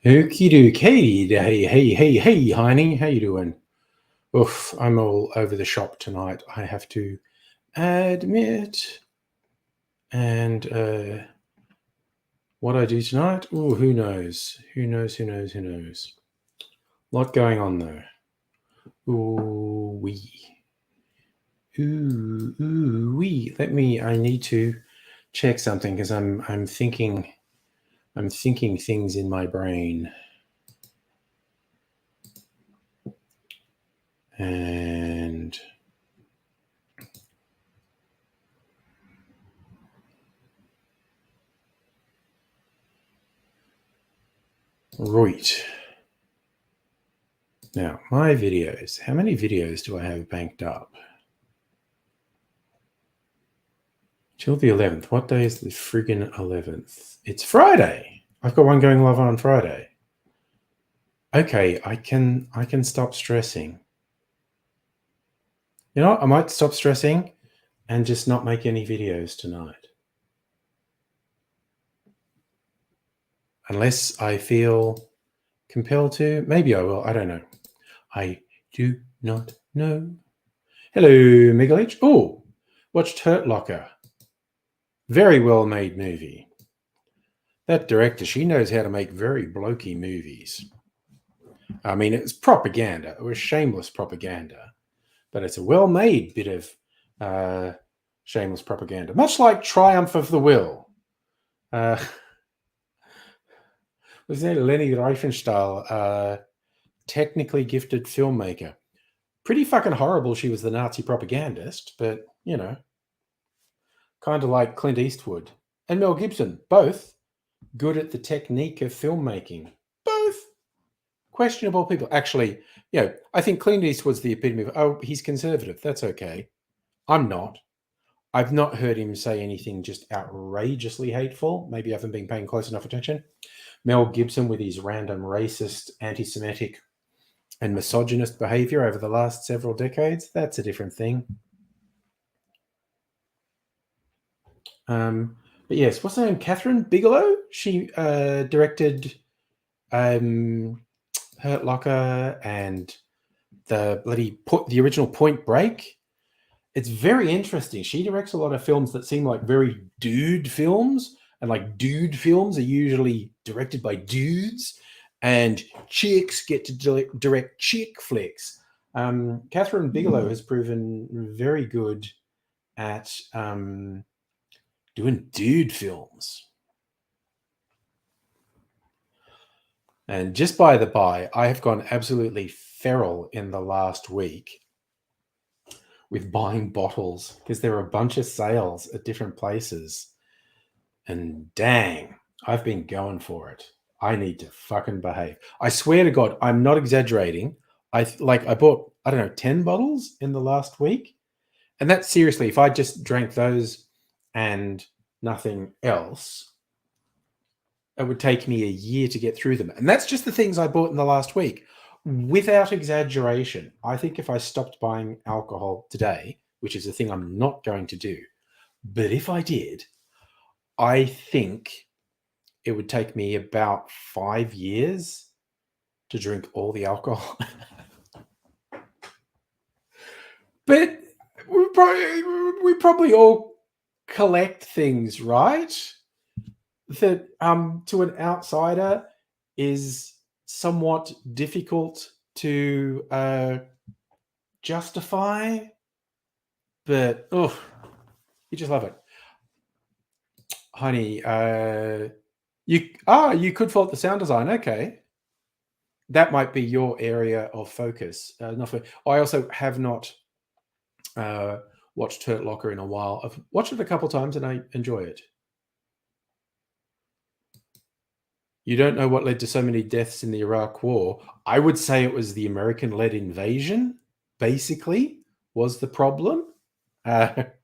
Okie doke. Hey, honey, how you doing? Oof, I'm all over the shop tonight, I have to admit. And what I do tonight, who knows? Who knows? Lot going on though. Ooh wee. I need to check something because I'm thinking things in my brain. And right. Now, my videos. How many videos do I have banked up? Till the 11th. What day is the friggin' 11th? It's Friday. I've got one going live on Friday. Okay, I can stop stressing. You know what? I might stop stressing and just not make any videos tonight. Unless I feel compelled to. Maybe I will. I don't know. I do not know. Hello, Migalich. Oh, watched Hurt Locker. Very well made movie. That director, she knows how to make very blokey movies. I mean, it's propaganda. It was shameless propaganda. But it's a well-made bit of shameless propaganda. Much like Triumph of the Will. Was there Leni Riefenstahl, technically gifted filmmaker. Pretty fucking horrible she was the Nazi propagandist, but, you know, kind of like Clint Eastwood and Mel Gibson, both good at the technique of filmmaking. Both questionable people. Actually, I think Clint Eastwood's the epitome of, he's conservative. That's okay. I'm not. I've not heard him say anything just outrageously hateful. Maybe I haven't been paying close enough attention. Mel Gibson with his random racist, anti-Semitic, and misogynist behavior over the last several decades, that's a different thing. But yes, what's her name? Catherine Bigelow? She directed Hurt Locker and the original Point Break. It's very interesting. She directs a lot of films that seem like very dude films, and like dude films are usually directed by dudes, and chicks get to direct chick flicks. Catherine Bigelow has proven very good at doing dude films. And just by the by, I have gone absolutely feral in the last week with buying bottles because there are a bunch of sales at different places. And dang, I've been going for it. I need to fucking behave. I swear to God, I'm not exaggerating. I bought, 10 bottles in the last week. And that's seriously, if I just drank those and nothing else, it would take me a year to get through them. And that's just the things I bought in the last week. Without exaggeration, I think if I stopped buying alcohol today, which is a thing I'm not going to do, but if I did, I think it would take me about 5 years to drink all the alcohol. But we probably all collect things, right? That to an outsider is somewhat difficult to justify, but you just love it. Honey, you could fault the sound design. Okay. That might be your area of focus. I also have not watched Hurt Locker in a while. I've watched it a couple times and I enjoy it. You don't know what led to so many deaths in the Iraq War. I would say it was the American-led invasion, basically, was the problem. That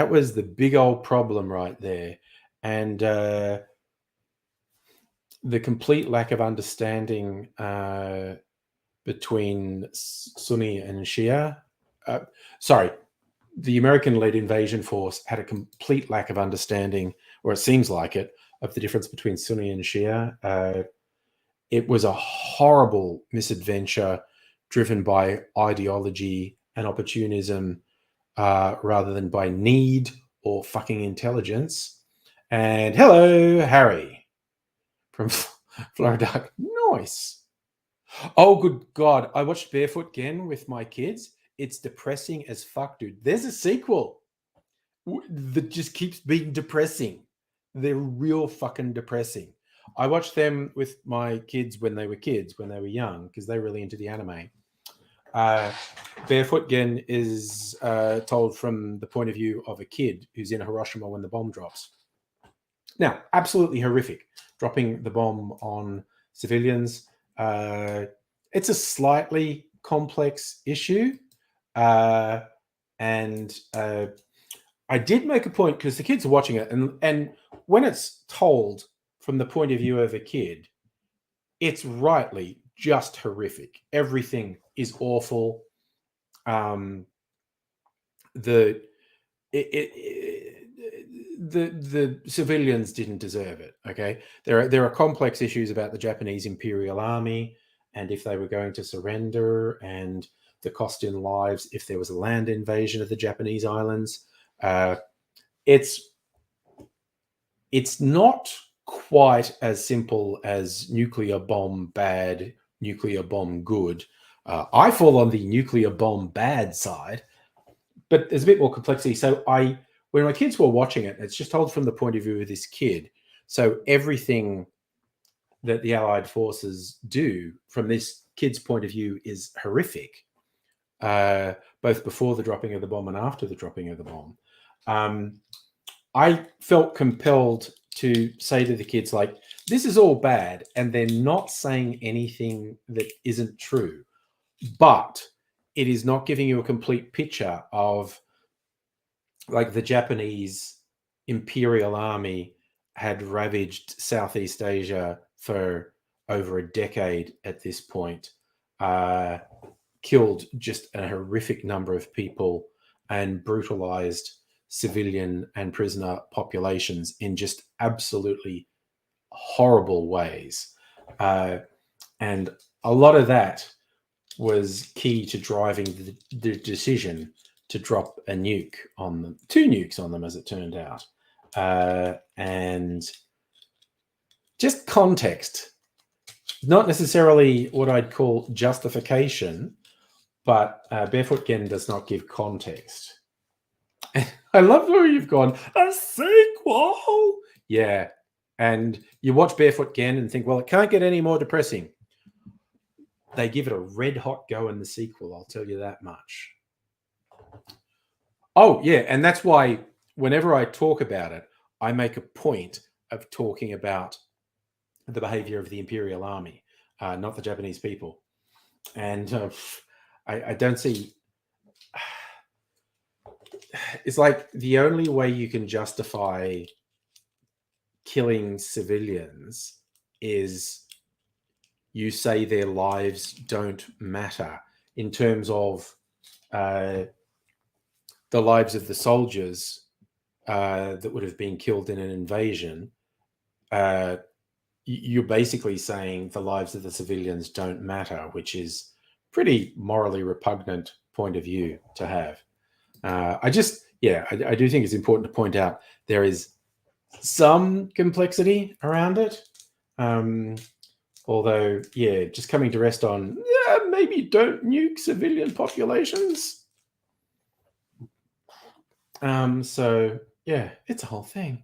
was the big old problem right there. And the complete lack of understanding between Sunni and Shia. Sorry, the American-led invasion force had a complete lack of understanding, or it seems like it, of the difference between Sunni and Shia. It was a horrible misadventure driven by ideology and opportunism rather than by need or fucking intelligence. And hello, Harry from Florida. Nice. Oh, good God. I watched Barefoot again with my kids. It's depressing as fuck, dude. There's a sequel that just keeps being depressing. They're real fucking depressing. I watched them with my kids when they were young, because they're really into the anime. Barefoot Gen is told from the point of view of a kid who's in Hiroshima when the bomb drops. Now, absolutely horrific, dropping the bomb on civilians. It's a slightly complex issue. And I did make a point, because the kids are watching it, and when it's told from the point of view of a kid, it's rightly just horrific. Everything is awful. The civilians didn't deserve it. Okay, there are complex issues about the Japanese Imperial Army, and if they were going to surrender, and the cost in lives if there was a land invasion of the Japanese islands. It's not quite as simple as nuclear bomb bad, nuclear bomb good. I fall on the nuclear bomb bad side, but there's a bit more complexity. So when my kids were watching it, it's just told from the point of view of this kid. So everything that the Allied forces do from this kid's point of view is horrific, both before the dropping of the bomb and after the dropping of the bomb. I felt compelled to say to the kids, like, this is all bad, and they're not saying anything that isn't true, but it is not giving you a complete picture of, like, the Japanese Imperial Army had ravaged Southeast Asia for over a decade at this point, killed just a horrific number of people, and brutalized civilian and prisoner populations in just absolutely horrible ways. And a lot of that was key to driving the decision to drop a nuke on them, 2 nukes on them, as it turned out. And just context, not necessarily what I'd call justification, but Barefoot Gen does not give context. I love where you've gone, a sequel. Yeah. And you watch Barefoot Gen and think, well, it can't get any more depressing. They give it a red hot go in the sequel, I'll tell you that much. Oh, yeah. And that's why whenever I talk about it, I make a point of talking about the behavior of the Imperial Army, not the Japanese people. And I don't see... It's like the only way you can justify killing civilians is you say their lives don't matter, in terms of the lives of the soldiers that would have been killed in an invasion. You're basically saying the lives of the civilians don't matter, which is pretty morally repugnant point of view to have. I do think it's important to point out there is some complexity around it. Although, yeah, just coming to rest on, maybe don't nuke civilian populations. So, yeah, it's a whole thing.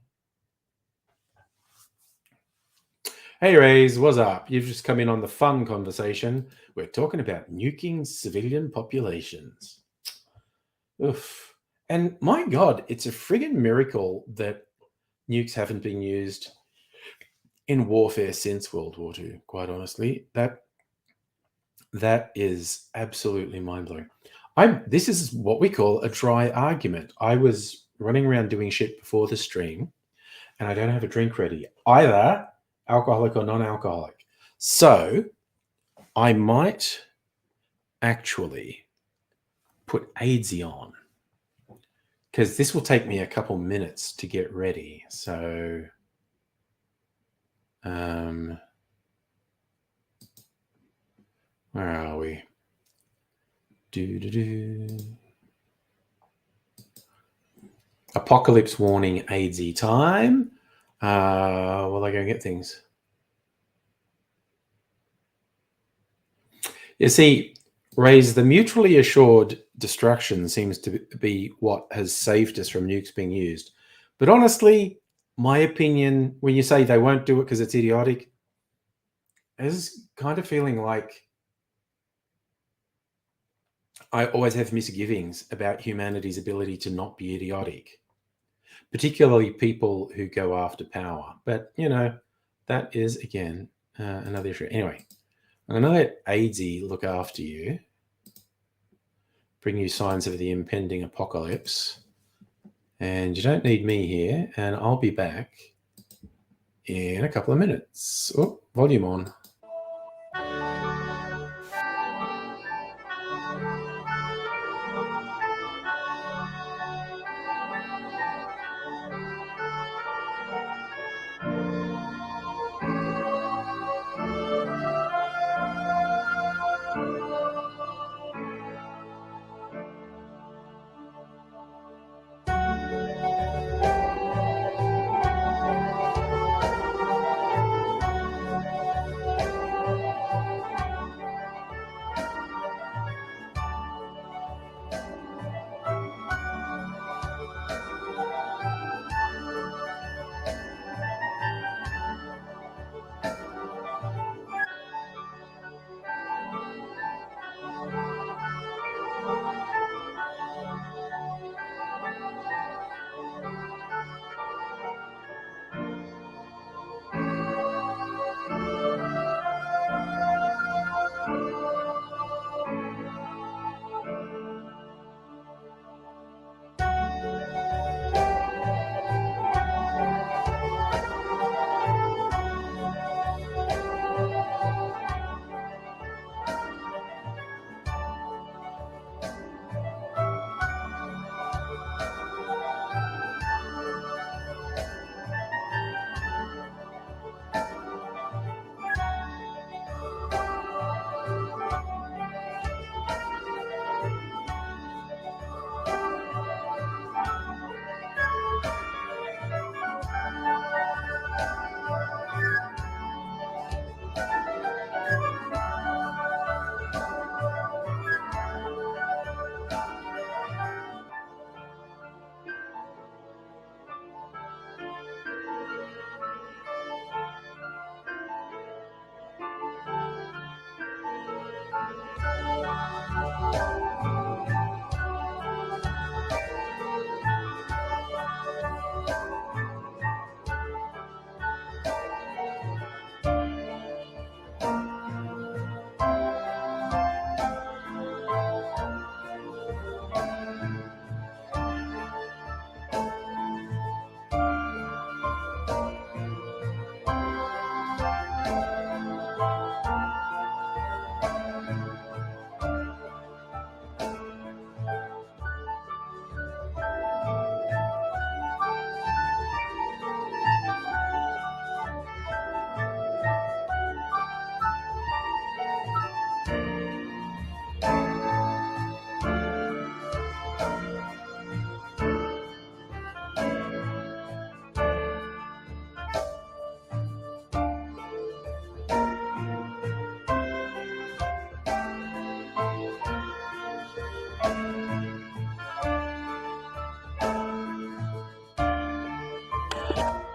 Hey, Rays, what's up? You've just come in on the fun conversation. We're talking about nuking civilian populations. Oof. And my God, it's a friggin' miracle that nukes haven't been used in warfare since World War II, quite honestly. That is absolutely mind-blowing. This is what we call a dry argument. I was running around doing shit before the stream, and I don't have a drink ready, either alcoholic or non-alcoholic. So I might actually put AIDSy on, because this will take me a couple minutes to get ready. So where are we? Apocalypse warning, AIDSy time. Will I go and get things? You see, Raise, the mutually assured destruction seems to be what has saved us from nukes being used. But honestly, my opinion, when you say they won't do it because it's idiotic, is kind of feeling like I always have misgivings about humanity's ability to not be idiotic, particularly people who go after power. But, that is, again, another issue. Anyway, I'm going to let AIDSy look after you, bring you signs of the impending apocalypse. And you don't need me here, and I'll be back in a couple of minutes. Oh, volume on.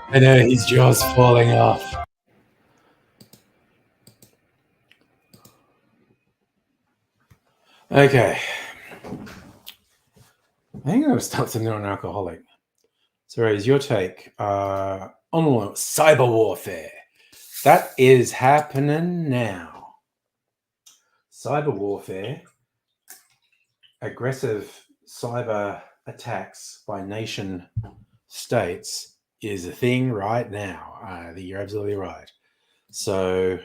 I know, his jaw's falling off. Okay. I think I'm going to start with non-alcoholic. So, Raise, your take on cyber warfare. That is happening now. Cyber warfare, aggressive cyber attacks by nation states is a thing right now. I think you're absolutely right. So,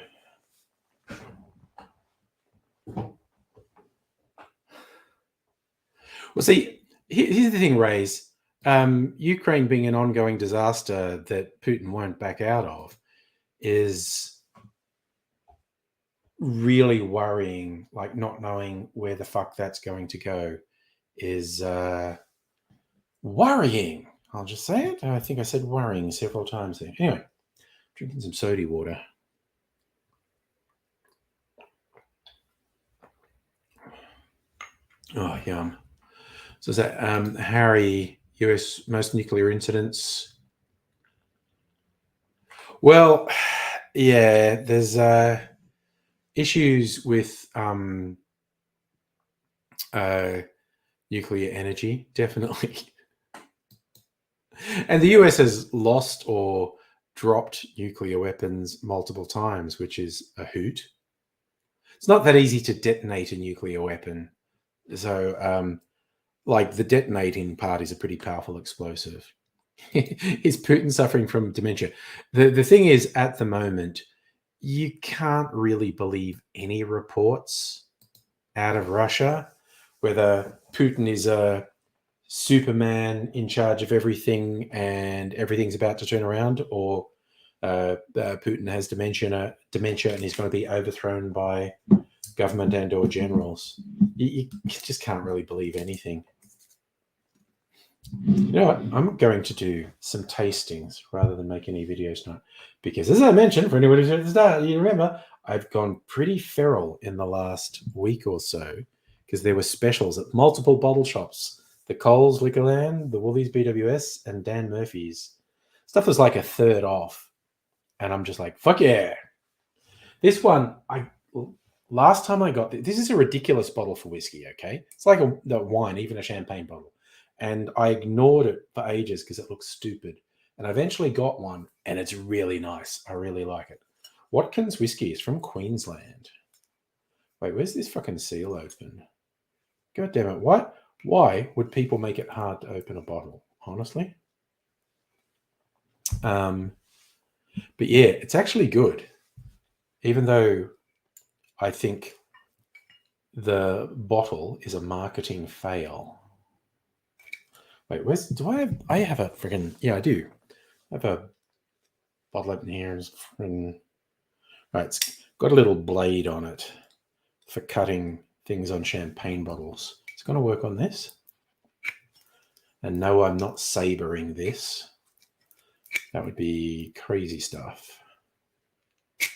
well, see, here's the thing, Rays. Ukraine being an ongoing disaster that Putin won't back out of is really worrying. Like not knowing where the fuck that's going to go is worrying. I'll just say it. I think I said worrying several times there. Anyway, drinking some soda water. Oh, yum. So is that Harry, US most nuclear incidents? Well, yeah, there's issues with nuclear energy, definitely. And the US has lost or dropped nuclear weapons multiple times, which is a hoot. It's not that easy to detonate a nuclear weapon. So, like the detonating part is a pretty powerful explosive. Is Putin suffering from dementia? The thing is, at the moment, you can't really believe any reports out of Russia, whether Putin is a Superman in charge of everything and everything's about to turn around, or Putin has dementia and he's going to be overthrown by government and or generals. You just can't really believe anything. You know what? I'm going to do some tastings rather than make any videos tonight, because as I mentioned, for anybody who's at the start, you remember I've gone pretty feral in the last week or so because there were specials at multiple bottle shops: the Coles Liquorland, the Woolies BWS, and Dan Murphy's. Stuff was like a third off, and I'm just like, fuck yeah! This one, last time I got this is a ridiculous bottle for whiskey. Okay, it's like the wine, even a champagne bottle. And I ignored it for ages because it looks stupid. And I eventually got one, and it's really nice. I really like it. Watkins whiskey is from Queensland. Wait, where's this fucking seal open? God damn it! Why would people make it hard to open a bottle? Honestly, but yeah, it's actually good. Even though I think the bottle is a marketing fail. Wait, I have a freaking, yeah, I do. I have a bottle open here. Right, it's got a little blade on it for cutting things on champagne bottles. It's going to work on this. And no, I'm not sabering this. That would be crazy stuff. I'm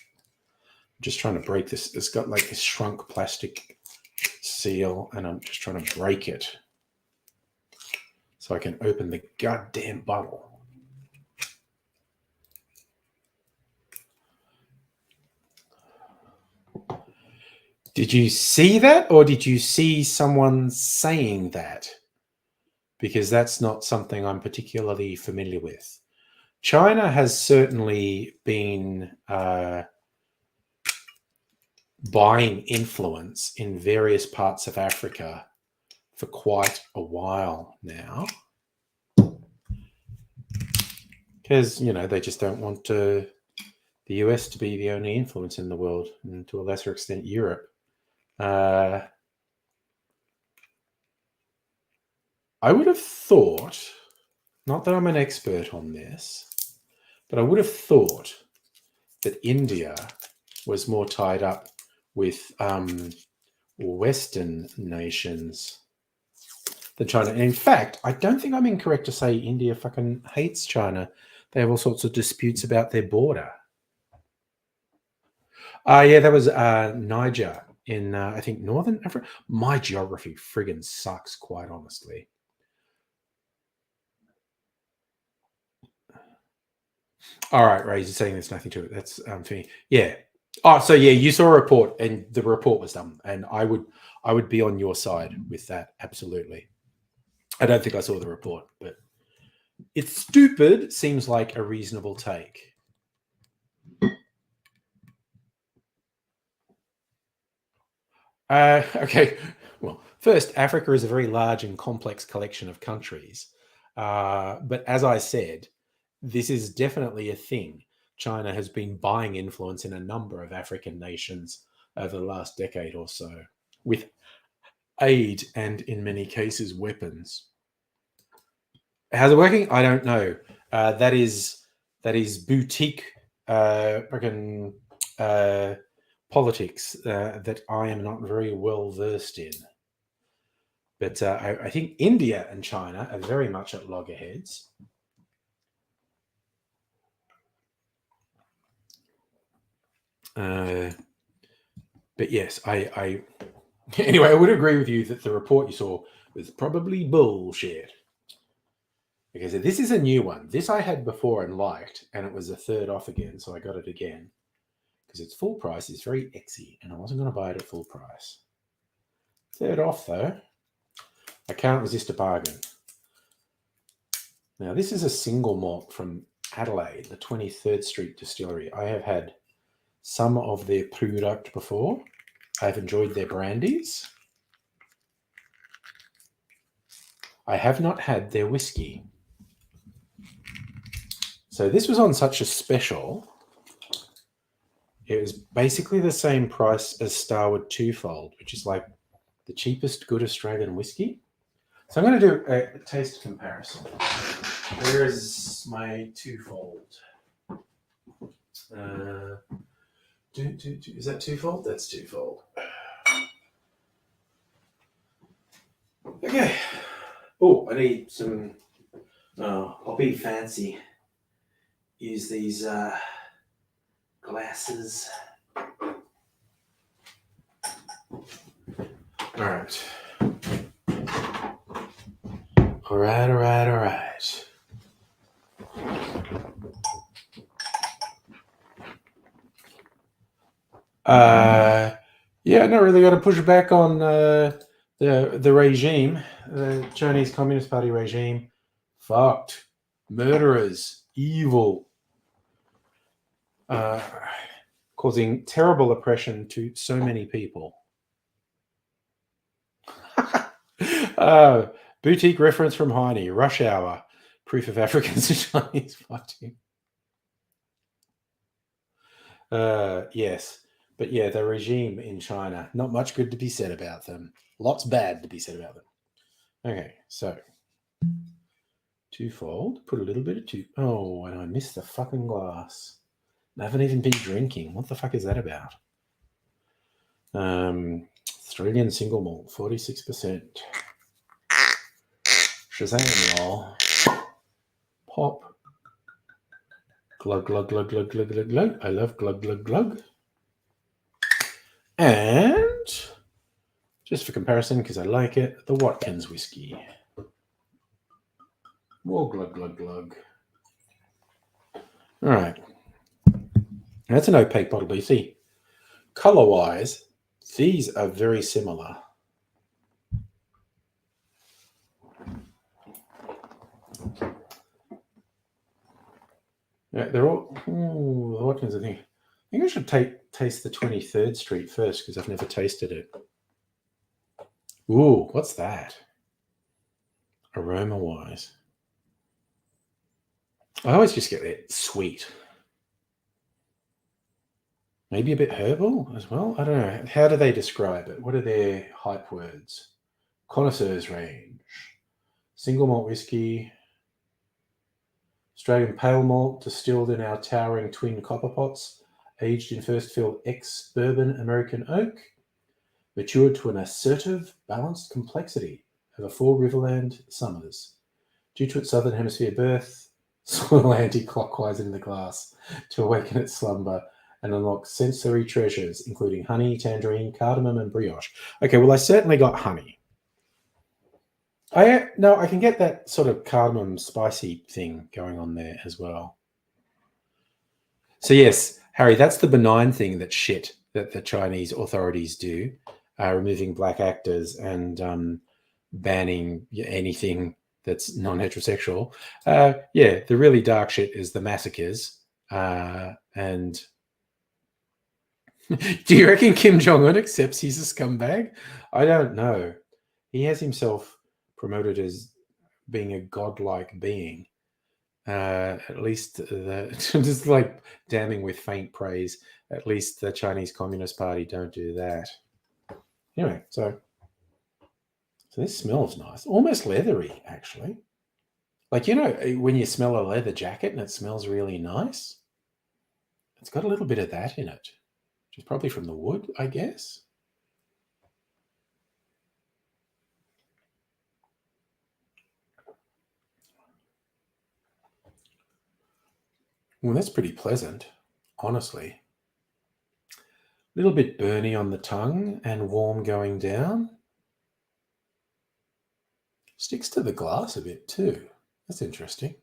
just trying to break this. It's got like this shrunk plastic seal, and I'm just trying to break it so I can open the goddamn bottle. Did you see that, or did you see someone saying that? Because that's not something I'm particularly familiar with. China has certainly been buying influence in various parts of Africa for quite a while now, because they just don't want the US to be the only influence in the world, and to a lesser extent Europe. I would have thought, not that I'm an expert on this, but I would have thought that India was more tied up with Western nations than China. And in fact, I don't think I'm incorrect to say India fucking hates China. They have all sorts of disputes about their border. Yeah, that was Niger in, I think, Northern Africa. My geography friggin' sucks, quite honestly. All right, Ray, you're saying there's nothing to it. That's for me. Yeah. Oh, so yeah, you saw a report, and the report was done, and I would be on your side with that. Absolutely. I don't think I saw the report, but it's stupid. Seems like a reasonable take. Okay. Well, first, Africa is a very large and complex collection of countries. But as I said, this is definitely a thing. China has been buying influence in a number of African nations over the last decade or so with aid and, in many cases, weapons. How's it working? I don't know. That is boutique freaking uh, politics that I am not very well versed in. But I think India and China are very much at loggerheads. But yes, I anyway, I would agree with you that the report you saw was probably bullshit. Because this is a new one. This I had before and liked, and it was a third off again, so I got it again. Because its full price is very exy, and I wasn't going to buy it at full price. Third off, though. I can't resist a bargain. Now, this is a single malt from Adelaide, the 23rd Street Distillery. I have had some of their product before. I've enjoyed their brandies. I have not had their whiskey. So this was on such a special. It was basically the same price as Starward Twofold, which is like the cheapest good Australian whiskey. So I'm going to do a taste comparison. Where is my Twofold? Is that Twofold? That's Twofold. Okay. Oh, I need some. I'll be fancy. Use these glasses. All right. All right. Yeah, not really got to push back on the regime, the Chinese Communist Party regime. Fucked, murderers, evil, causing terrible oppression to so many people. Boutique reference from Heine, Rush Hour, proof of Africans and Chinese fighting. Yes. But yeah, the regime in China, not much good to be said about them. Lots bad to be said about them. Okay, so Twofold, put a little bit of Oh, and I missed the fucking glass. I haven't even been drinking. What the fuck is that about? Australian single malt, 46%. Shazam, y'all. Pop. Glug, glug, glug, glug, glug, glug, glug. I love glug, glug, glug. And just for comparison, because I like it, the Watkins whiskey. More glug, glug, glug. All right. That's an opaque bottle, but you see, color-wise, these are very similar. Yeah, they're all. Ooh, the Watkins, I think I should taste the 23rd Street first because I've never tasted it. Ooh, what's that? Aroma-wise. I always just get it sweet. Maybe a bit herbal as well? I don't know. How do they describe it? What are their hype words? Connoisseurs range. Single malt whiskey. Australian pale malt distilled in our towering twin copper pots. Aged in first fill ex-bourbon American oak. Matured to an assertive, balanced complexity over 4 Riverland summers. Due to its southern hemisphere birth, swirl anti-clockwise in the glass to awaken its slumber and unlock sensory treasures, including honey, tangerine, cardamom, and brioche. Okay, well, I certainly got honey. I can get that sort of cardamom spicy thing going on there as well. So yes, Harry, that's the benign thing that the Chinese authorities do, removing black actors and banning anything that's non-heterosexual. Yeah, the really dark shit is the massacres and Do you reckon Kim Jong-un accepts he's a scumbag? I don't know. He has himself promoted as being a godlike being. At least just like damning with faint praise. At least the Chinese Communist Party don't do that. Anyway, so this smells nice, almost leathery, actually. Like, when you smell a leather jacket and it smells really nice, it's got a little bit of that in it, which is probably from the wood, I guess. Well, that's pretty pleasant, honestly. A little bit burny on the tongue and warm going down. Sticks to the glass a bit too. That's interesting.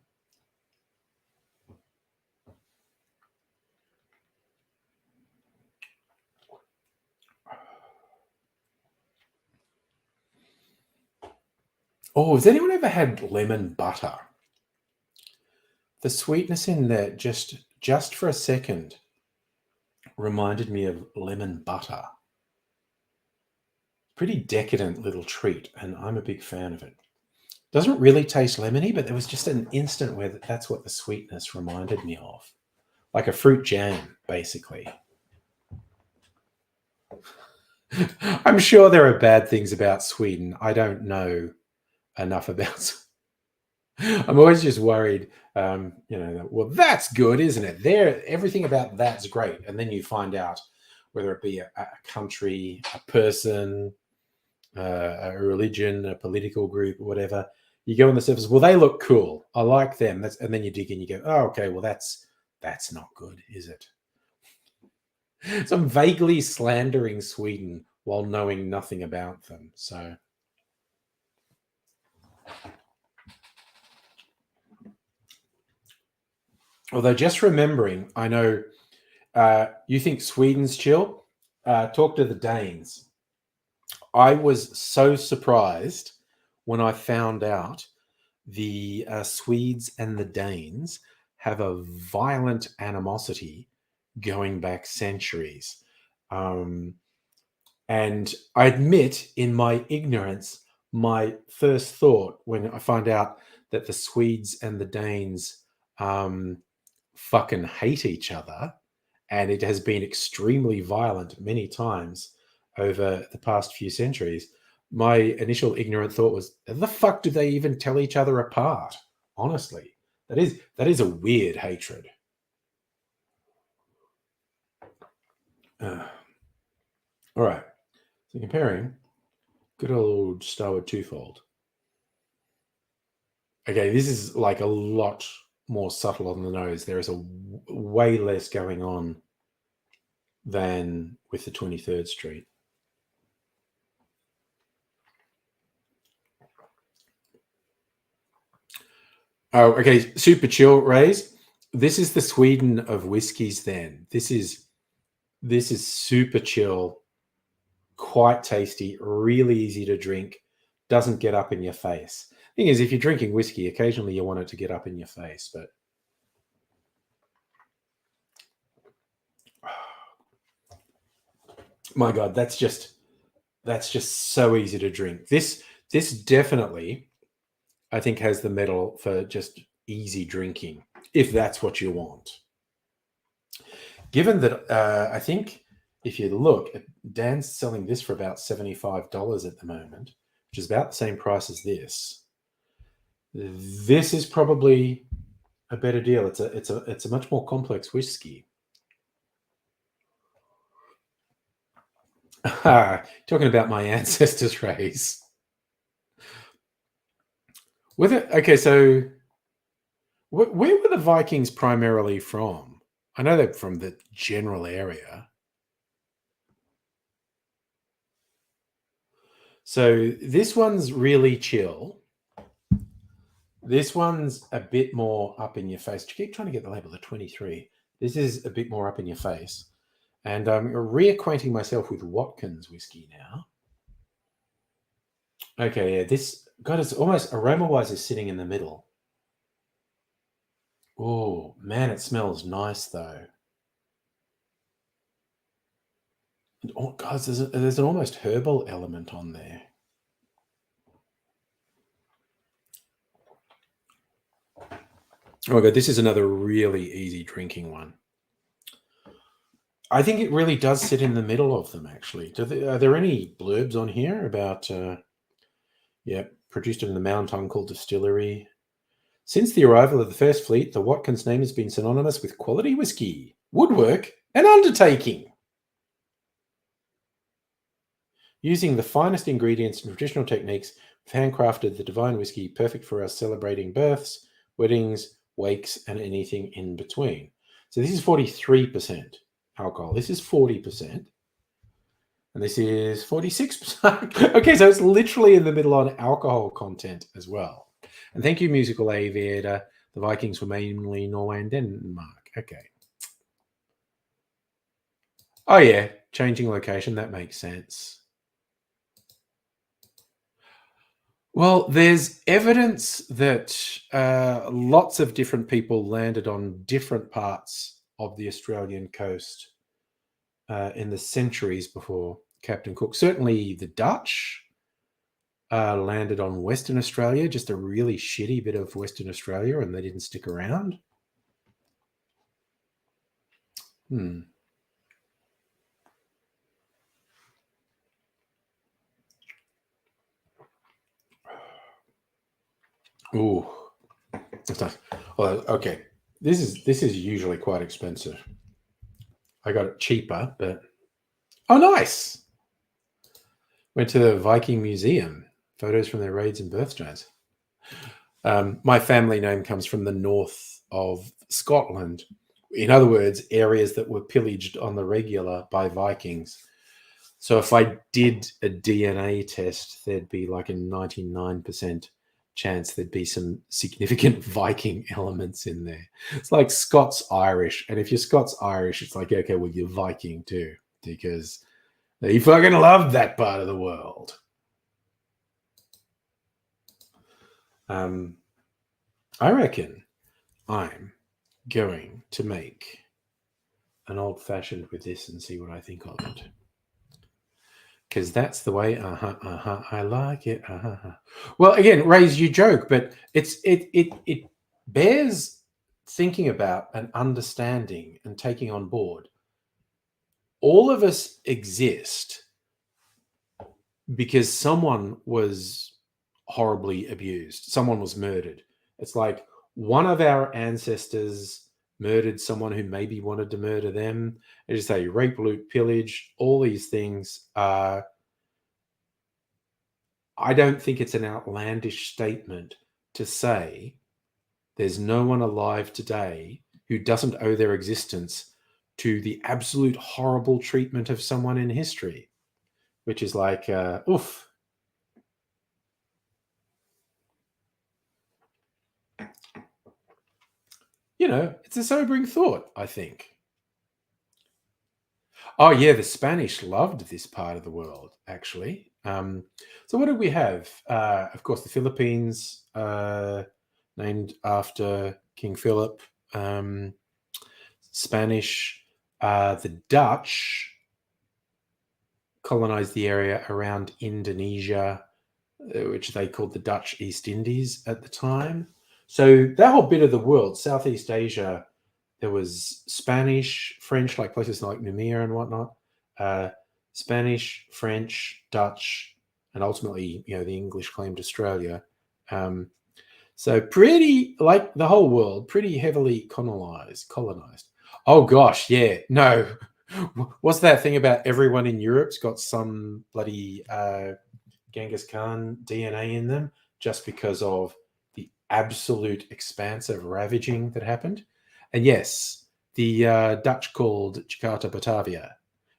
Oh, has anyone ever had lemon butter? The sweetness in there just for a second reminded me of lemon butter. Pretty decadent little treat, and I'm a big fan of it. Doesn't really taste lemony, but there was just an instant where that's what the sweetness reminded me of. Like a fruit jam, basically. I'm sure there are bad things about Sweden. I don't know enough about. I'm always just worried, well, that's good, isn't it? Everything about that's great. And then you find out whether it be a country, a person, a religion, a political group, or whatever. You go on the surface, well, they look cool. I like them. And then you dig in, you go, oh, okay, well, that's not good, is it? So I'm vaguely slandering Sweden while knowing nothing about them. So, although just remembering, I know you think Sweden's chill. Talk to the Danes. I was so surprised when I found out the Swedes and the Danes have a violent animosity going back centuries. And I admit, in my ignorance, my first thought when I find out that the Swedes and the Danes fucking hate each other, and it has been extremely violent many times over the past few centuries, my initial ignorant thought was, the fuck do they even tell each other apart? Honestly, that is a weird hatred. All right, so comparing good old Star Wars twofold. Okay, this is like a lot more subtle on the nose. There is way less going on than with the 23rd Street. Oh, okay. Super chill, Rays. This is the Sweden of whiskies. Then this is super chill, quite tasty, really easy to drink. Doesn't get up in your face. Thing is, if you're drinking whiskey, occasionally you want it to get up in your face, but my God, that's just so easy to drink. This definitely, I think, has the medal for just easy drinking, if that's what you want. Given that, I think if you look, Dan's selling this for about $75 at the moment, which is about the same price as this. This is probably a better deal. It's a much more complex whiskey. Talking about my ancestors' race. Okay, so where were the Vikings primarily from? I know they're from the general area. So this one's really chill. This one's a bit more up in your face. I keep trying to get the label, the 23. This is a bit more up in your face. And I'm reacquainting myself with Watkins whiskey now. Okay, yeah, this, God, it's almost, aroma-wise, is sitting in the middle. Oh, man, it smells nice, though. Oh, guys, there's an almost herbal element on there. Oh, God, this is another really easy drinking one. I think it really does sit in the middle of them, actually. Are there any blurbs on here about, produced in the Mount Uncle Distillery? Since the arrival of the first fleet, the Watkins name has been synonymous with quality whiskey, woodwork, and undertaking. Using the finest ingredients and traditional techniques, we've handcrafted the divine whiskey perfect for us celebrating births, weddings, wakes, and anything in between. So this is 43% alcohol. This is 40%. And this is 46%. Okay, so it's literally in the middle on alcohol content as well. And thank you, Musical Aviator. The Vikings were mainly Norway and Denmark. Okay. Oh, yeah. Changing location. That makes sense. Well, there's evidence that lots of different people landed on different parts of the Australian coast in the centuries before Captain Cook. Certainly the Dutch landed on Western Australia, just a really shitty bit of Western Australia, and they didn't stick around. Ooh, that's nice. Well, okay. This is usually quite expensive. I got it cheaper, but oh, nice. Went to the Viking Museum. Photos from their raids and birthdays. My family name comes from the north of Scotland. In other words, areas that were pillaged on the regular by Vikings. So if I did a DNA test, there'd be like a 99% chance there'd be some significant Viking elements in there. It's like Scots-Irish. And if you're Scots-Irish, it's like, okay, well, you're Viking too, because they fucking love that part of the world. I reckon I'm going to make an old-fashioned with this and see what I think of it. Because that's the way, I like it. Well, again, Ray's, you joke, but it bears thinking about and understanding and taking on board. All of us exist because someone was horribly abused. Someone was murdered. It's like one of our ancestors murdered someone who maybe wanted to murder them. As you say, rape, loot, pillage, all these things are. I don't think it's an outlandish statement to say there's no one alive today who doesn't owe their existence to the absolute horrible treatment of someone in history, which is like, oof. You know, it's a sobering thought, I think. Oh, yeah, the Spanish loved this part of the world, actually. So what did we have? Of course, the Philippines, named after King Philip. Spanish. The Dutch colonized the area around Indonesia, which they called the Dutch East Indies at the time. So that whole bit of the world, Southeast Asia, there was Spanish, French, like places like Mumia and whatnot, Spanish, French, Dutch, and ultimately, you know, the English claimed Australia. So pretty, like the whole world, pretty heavily colonized. Oh gosh, yeah, no. What's that thing about everyone in Europe's got some bloody Genghis Khan DNA in them just because of the absolute expanse of ravaging that happened? And yes, the Dutch called Jakarta Batavia,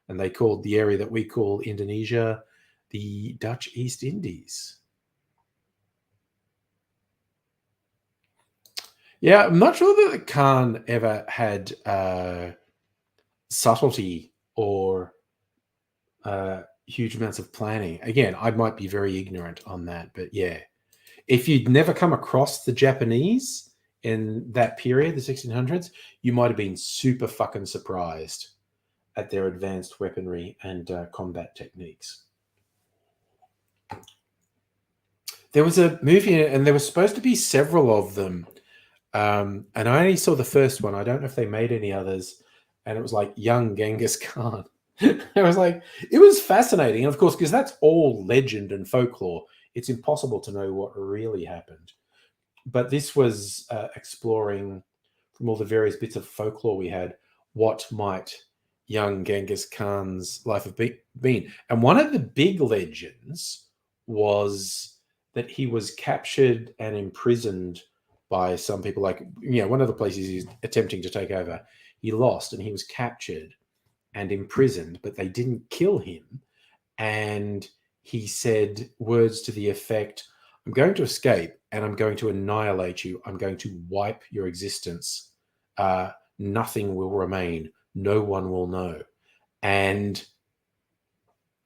and they called the area that we call Indonesia the Dutch East Indies. Yeah, I'm not sure that Khan ever had subtlety or huge amounts of planning. Again, I might be very ignorant on that, but yeah. If you'd never come across the Japanese in that period, the 1600s, you might have been super fucking surprised at their advanced weaponry and combat techniques. There was a movie, and there was supposed to be several of them. And I only saw the first one. I don't know if they made any others. And it was like young Genghis Khan. It was fascinating. And of course, because that's all legend and folklore, it's impossible to know what really happened. But this was exploring from all the various bits of folklore we had, what might young Genghis Khan's life have been. And one of the big legends was that he was captured and imprisoned by some people. Like, one of the places he's attempting to take over, he lost and he was captured and imprisoned, but they didn't kill him. And he said words to the effect, I'm going to escape and I'm going to annihilate you. I'm going to wipe your existence. Nothing will remain. No one will know. And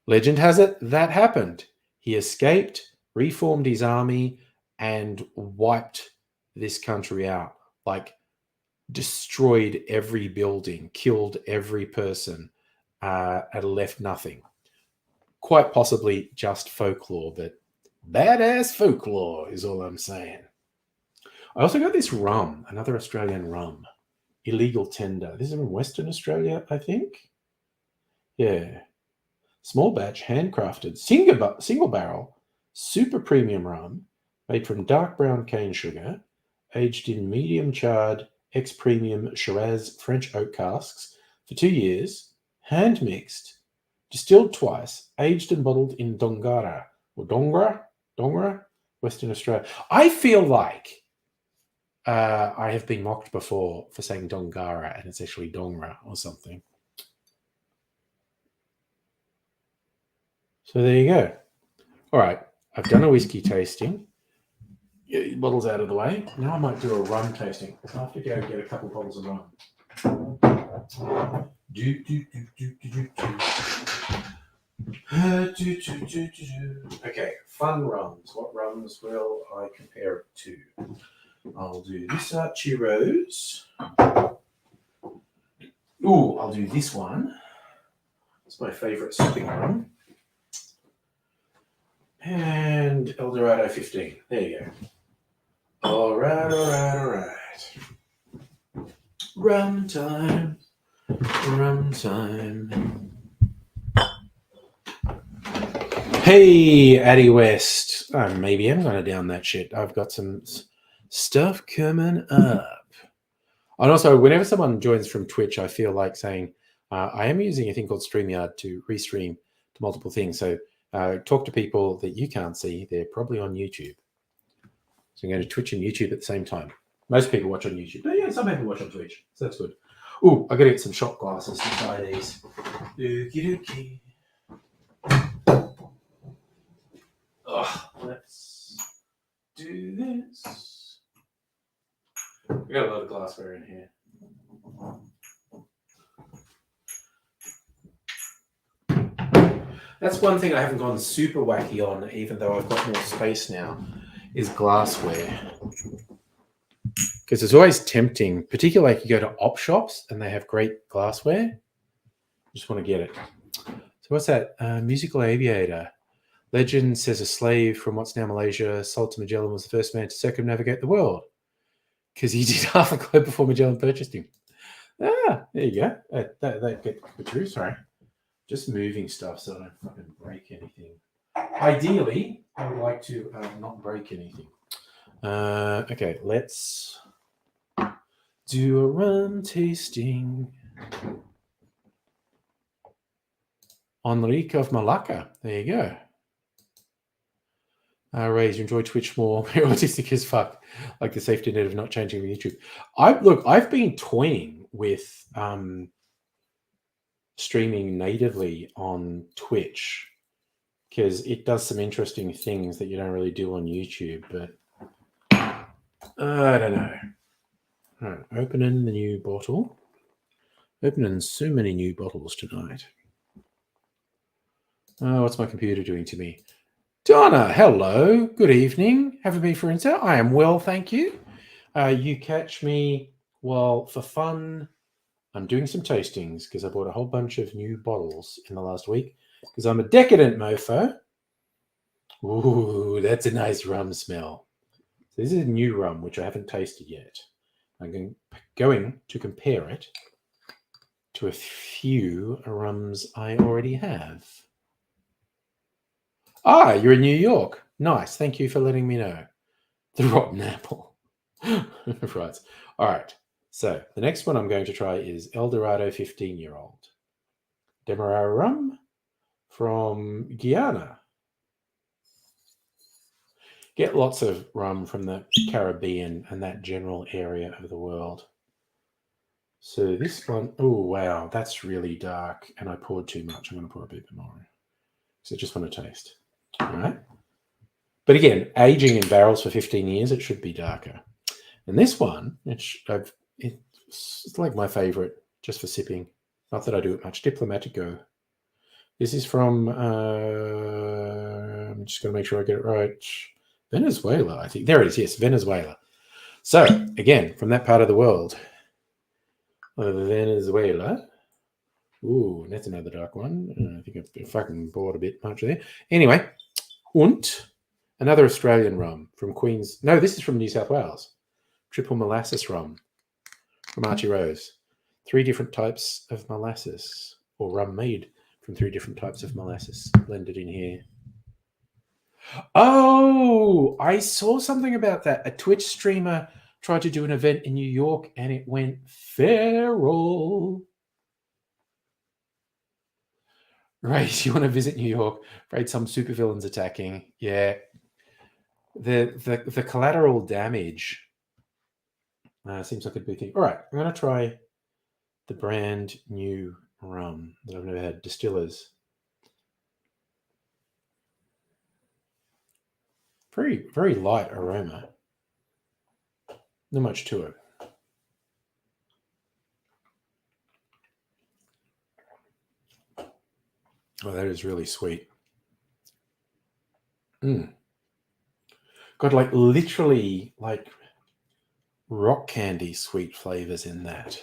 legend has it that happened. He escaped, reformed his army, and wiped this country out. Like, destroyed every building, killed every person, and left nothing. Quite possibly just folklore, but badass folklore is all I'm saying. I also got this rum, another Australian rum, illegal tender. This is in Western Australia, I think. Yeah. Small batch, handcrafted, single barrel, super premium rum, made from dark brown cane sugar, aged in medium charred, ex-premium Shiraz French oak casks for 2 years, hand mixed, distilled twice, aged and bottled in Dongara, or Dongra, Western Australia. I feel like I have been mocked before for saying Dongara, and it's actually Dongra or something. So there you go. All right, I've done a whiskey tasting. Bottles out of the way. Now I might do a rum tasting. I have to go get a couple bottles of rum. Okay, fun rums. What rums will I compare it to? I'll do this Archie Rose. Ooh, I'll do this one. It's my favourite sipping rum. And Eldorado 15. There you go. All right. Rum time. Hey, Addy West. Maybe I'm going to down that shit. I've got some stuff coming up. And also, whenever someone joins from Twitch, I feel like saying, I am using a thing called StreamYard to restream to multiple things. So talk to people that you can't see. They're probably on YouTube. So I'm going to Twitch and YouTube at the same time. Most people watch on YouTube. But yeah, some people watch on Twitch. So that's good. Ooh, I got to get some shot glasses to try these. Dookie dookie. Oh, let's do this. We got a lot of glassware in here. That's one thing I haven't gone super wacky on, even though I've got more space now, is glassware. Because it's always tempting, particularly like you go to op shops and they have great glassware. You just want to get it. So what's that? Musical Aviator. Legend says a slave from what's now Malaysia, sold to Magellan, was the first man to circumnavigate the world. Because he did half a globe before Magellan purchased him. There you go. That get true, sorry. Just moving stuff so I don't fucking break anything. Ideally, I would like to not break anything. Okay, let's do a rum tasting. Enrique of Malacca. There you go. Ray, you enjoy Twitch more. You're autistic as fuck. Like the safety net of not changing with YouTube. I've been toying with streaming natively on Twitch because it does some interesting things that you don't really do on YouTube, but I don't know. All right, opening the new bottle. Opening so many new bottles tonight. Oh, what's my computer doing to me? Donna, hello. Good evening. Have a been for inter. I am well, thank you. You catch me, well, for fun, I'm doing some tastings because I bought a whole bunch of new bottles in the last week because I'm a decadent mofo. Ooh, that's a nice rum smell. So this is a new rum, which I haven't tasted yet. I'm going to compare it to a few rums I already have. Ah, you're in New York. Nice. Thank you for letting me know. The rotten apple. Right. All right. So the next one I'm going to try is El Dorado 15-year-old. Demerara rum from Guyana. Get lots of rum from the Caribbean and that general area of the world. So this one, oh wow, that's really dark, and I poured too much. I'm going to pour a bit more. So I just want to taste. All right. But again, aging in barrels for 15 years, it should be darker. And this one, it's like my favorite just for sipping. Not that I do it much. Diplomatico. This is from, I'm just going to make sure I get it right. Venezuela, I think. There it is. Yes, Venezuela. So, again, from that part of the world. Venezuela. Ooh, that's another dark one. I think I've fucking bought a bit much there. Anyway, und another Australian rum from Queens. No, this is from New South Wales. Triple molasses rum from Archie Rose. 3 different types of molasses, or rum made from 3 different types of molasses blended in here. Oh, I saw something about that. A Twitch streamer tried to do an event in New York and it went feral. Right, you want to visit New York? Afraid some supervillains attacking. Yeah, the collateral damage seems like a big thing. All right, I'm going to try the brand new rum that I've never had. Distillers. Very, very light aroma. Not much to it. Oh, that is really sweet. Got like literally like rock candy sweet flavors in that.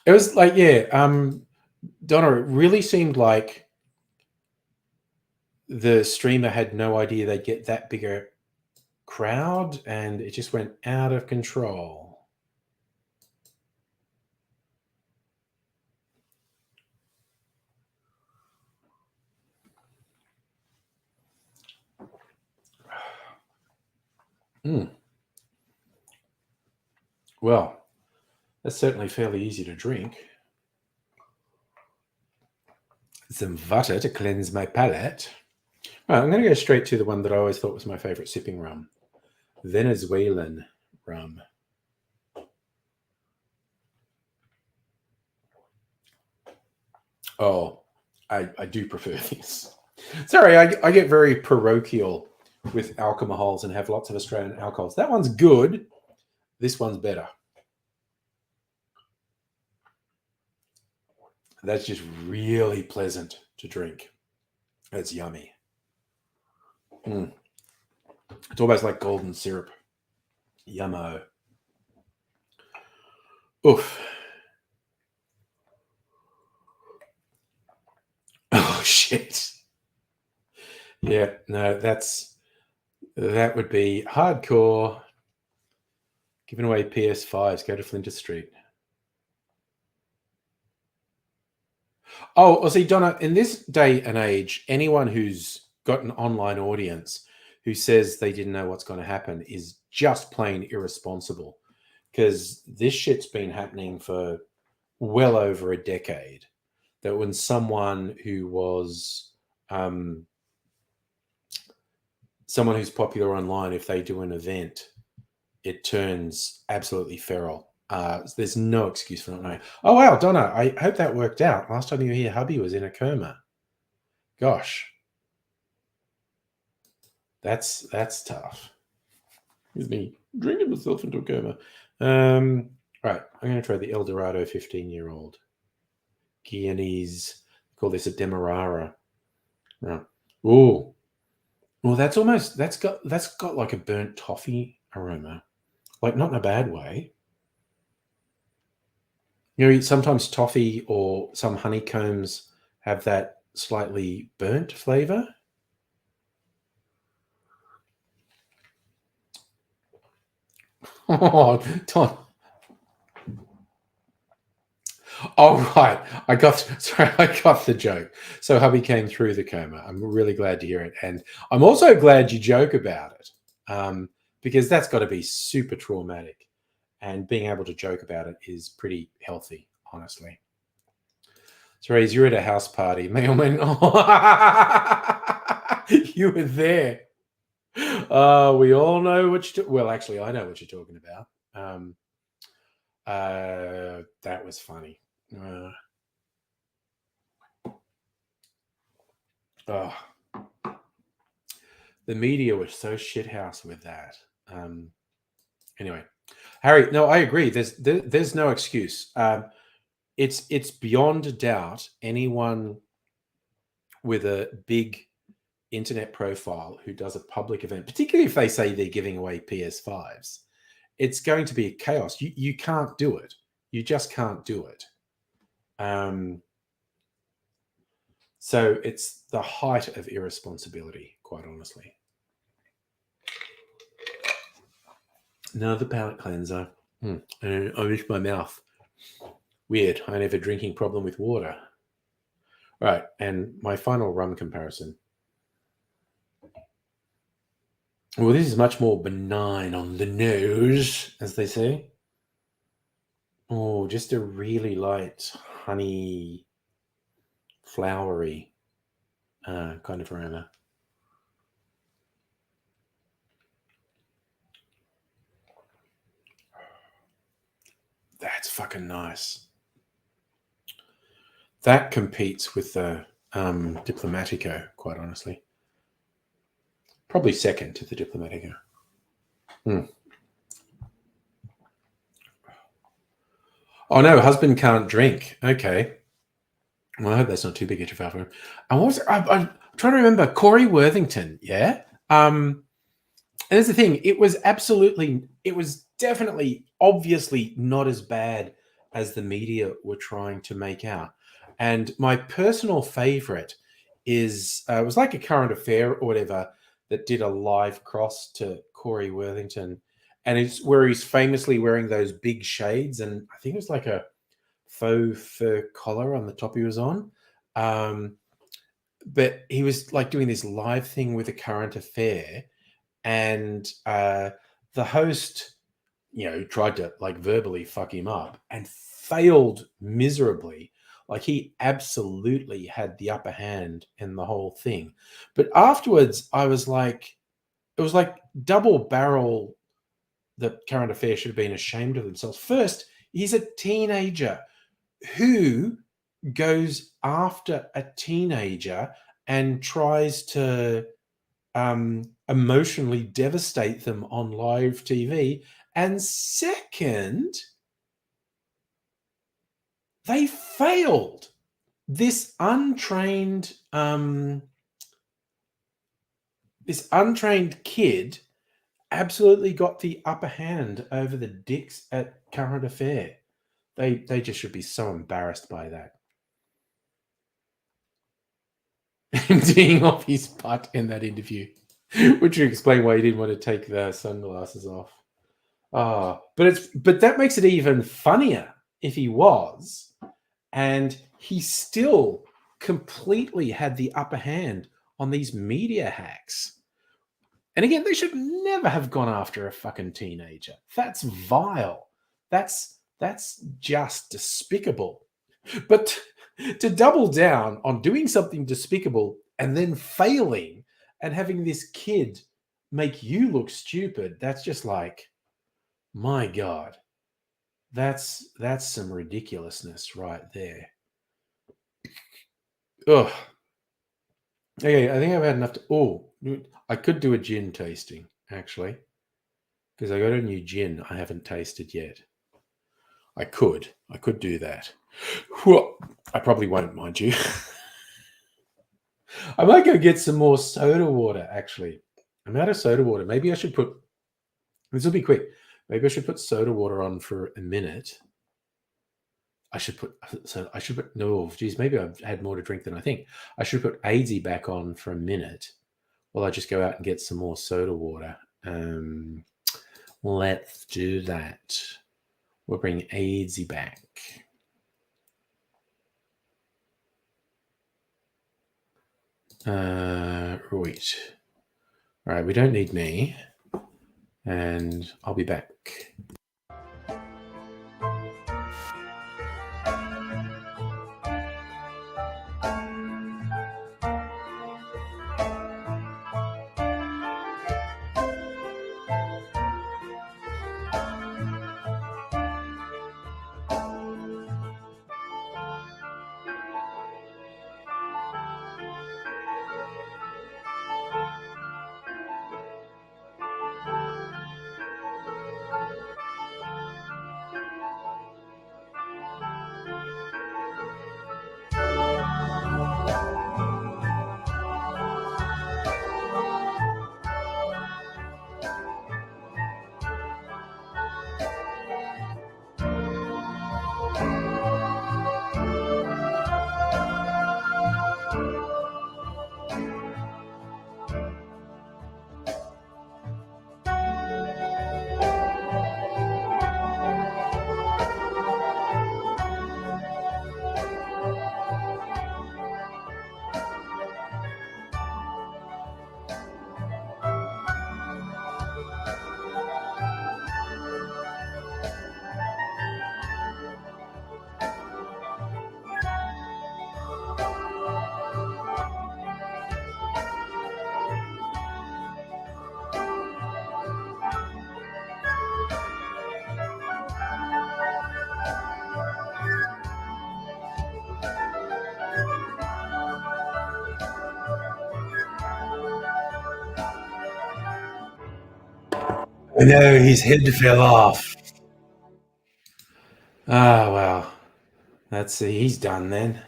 It was like, yeah, Donna, it really seemed like the streamer had no idea they'd get that bigger crowd and it just went out of control. Well, that's certainly fairly easy to drink. Some butter to cleanse my palate. All right, I'm going to go straight to the one that I always thought was my favorite sipping rum. Venezuelan rum. Oh, I do prefer this. Sorry, I get very parochial with alcohols and have lots of Australian alcohols. That one's good. This one's better. That's just really pleasant to drink. That's yummy. It's almost like golden syrup. Yummo. Oof. Oh, shit. Yeah, no, that would be hardcore. Giving away PS5s. Go to Flinders Street. Oh, well, see, Donna, in this day and age, anyone who's got an online audience who says they didn't know what's going to happen is just plain irresponsible, because this shit's been happening for well over a decade. That when someone who was someone who's popular online, if they do an event, it turns absolutely feral. There's no excuse for not knowing. Oh, wow, Donna, I hope that worked out. Last time you were here, hubby was in a coma. Gosh. That's tough. Here's me drinking myself into a coma. Right, I'm going to try the El Dorado 15-year-old. Guyanese. Call this a Demerara. Right. Ooh. Well, that's got like a burnt toffee aroma. Like, not in a bad way. You know, sometimes toffee or some honeycombs have that slightly burnt flavor. Oh, Don. Oh, right. I got sorry, I got the joke. So hubby came through the coma. I'm really glad to hear it, and I'm also glad you joke about it, because that's got to be super traumatic. And being able to joke about it is pretty healthy, honestly. Therese, you're at a house party. May or may not. You were there. We all know what you're well, actually, I know what you're talking about. That was funny. Oh, the media was so shithouse with that. Anyway, Harry, no, I agree. There's no excuse. It's beyond doubt anyone with a big internet profile who does a public event, particularly if they say they're giving away PS5s, it's going to be chaos. You can't do it. You just can't do it. So it's the height of irresponsibility, quite honestly. Another palate cleanser. I miss my mouth. Weird. I only have a drinking problem with water. Right, and my final rum comparison. Well, this is much more benign on the nose, as they say. Oh, just a really light, honey, flowery kind of aroma. That's fucking nice. That competes with the Diplomatico, quite honestly. Probably second to the Diplomatico. Oh no, husband can't drink. Okay. Well, I hope that's not too big a trial for him. And what was it? I'm trying to remember Corey Worthington. Yeah. And that's the thing. It was definitely, obviously not as bad as the media were trying to make out. And my personal favorite is it was like a current affair or whatever that did a live cross to Corey Worthington, and it's where he's famously wearing those big shades, and I think it was like a faux fur collar on the top he was on. Um, but he was like doing this live thing with a current affair, and the host, tried to like verbally fuck him up and failed miserably. Like he absolutely had the upper hand in the whole thing. But afterwards, I was like, it was like double barrel. The current affair should have been ashamed of themselves. First, he's a teenager who goes after a teenager and tries to emotionally devastate them on live TV. And second, they failed. This untrained kid absolutely got the upper hand over the dicks at current affair. They just should be so embarrassed by that. Emptying off his butt in that interview. Would you explain why he didn't want to take the sunglasses off? But that makes it even funnier if he was, and he still completely had the upper hand on these media hacks. And again, they should never have gone after a fucking teenager. That's vile. That's just despicable. But to double down on doing something despicable and then failing and having this kid make you look stupid, that's just like, my God, that's some ridiculousness right there. Ugh. Okay, I think I've had enough I could do a gin tasting, actually. Because I got a new gin I haven't tasted yet. I could do that. I probably won't, mind you. I might go get some more soda water, actually. I'm out of soda water. Maybe I should put, this will be quick. Maybe I should put soda water on for a minute. I should put no, geez, maybe I've had more to drink than I think. I should put AIDSy back on for a minute while I just go out and get some more soda water. Let's do that. We'll bring AIDSy back. Right. All right, we don't need me. And I'll be back. No, his head fell off. Ah, well, that's he's done then.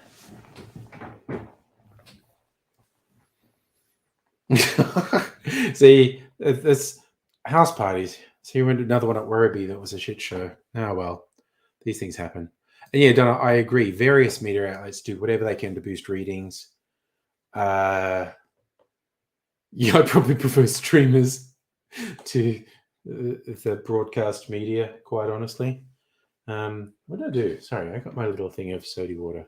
See, this house parties. So you went to another one at Werribee that was a shit show. Oh well, these things happen. And yeah, Donna, I agree. Various media outlets do whatever they can to boost readings. Yeah, I probably prefer streamers to the broadcast media, quite honestly. What did I do? Sorry, I got my little thing of soda water.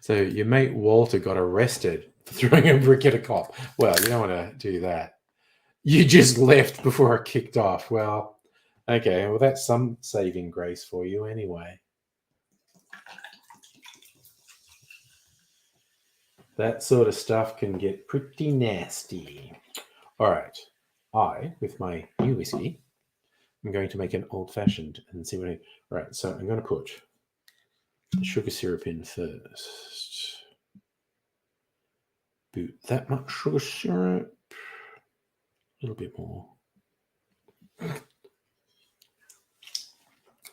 So your mate Walter got arrested for throwing a brick at a cop. Well, you don't want to do that. You just left before it kicked off. Well, okay. Well, that's some saving grace for you anyway. That sort of stuff can get pretty nasty. All right. I, with my new whiskey, I'm going to make an old-fashioned and see what I... Right, so I'm going to put the sugar syrup in first. Boot that much sugar syrup. A little bit more.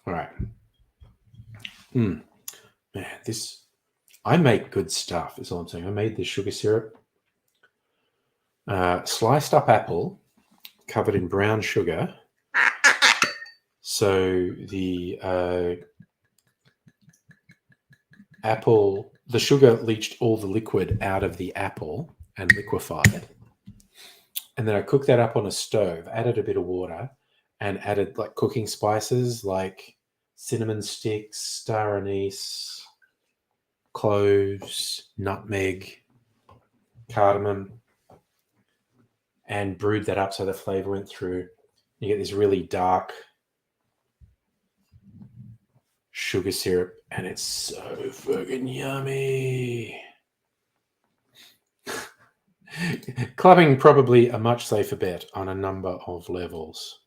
All right. Man, this... I make good stuff, is all I'm saying. I made this sugar syrup. Sliced up apple, covered in brown sugar. So the the sugar leached all the liquid out of the apple and liquefied. And then I cooked that up on a stove, added a bit of water, and added like cooking spices like cinnamon sticks, star anise, cloves, nutmeg, cardamom, and brewed that up so the flavor went through. You get this really dark sugar syrup, and it's so fucking yummy. Clubbing probably a much safer bet on a number of levels.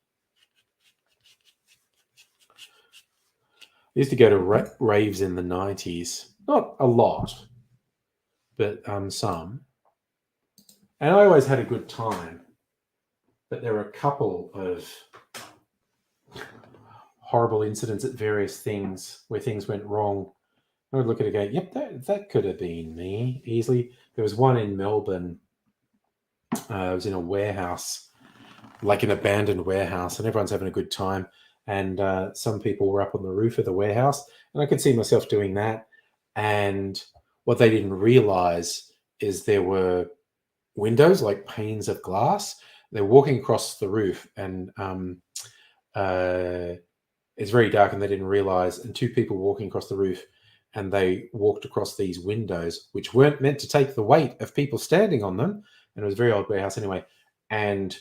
I used to go to raves in the 90s. Not a lot, but some. And I always had a good time. But there were a couple of horrible incidents at various things where things went wrong. I would look at it and go, yep, that could have been me easily. There was one in Melbourne. I was in a warehouse, like an abandoned warehouse, and everyone's having a good time. and some people were up on the roof of the warehouse, and I could see myself doing that. And what they didn't realize is there were windows, like panes of glass. They're walking across the roof, and it's very dark, and they didn't realize. And two people walking across the roof, and they walked across these windows, which weren't meant to take the weight of people standing on them. And it was a very old warehouse anyway. And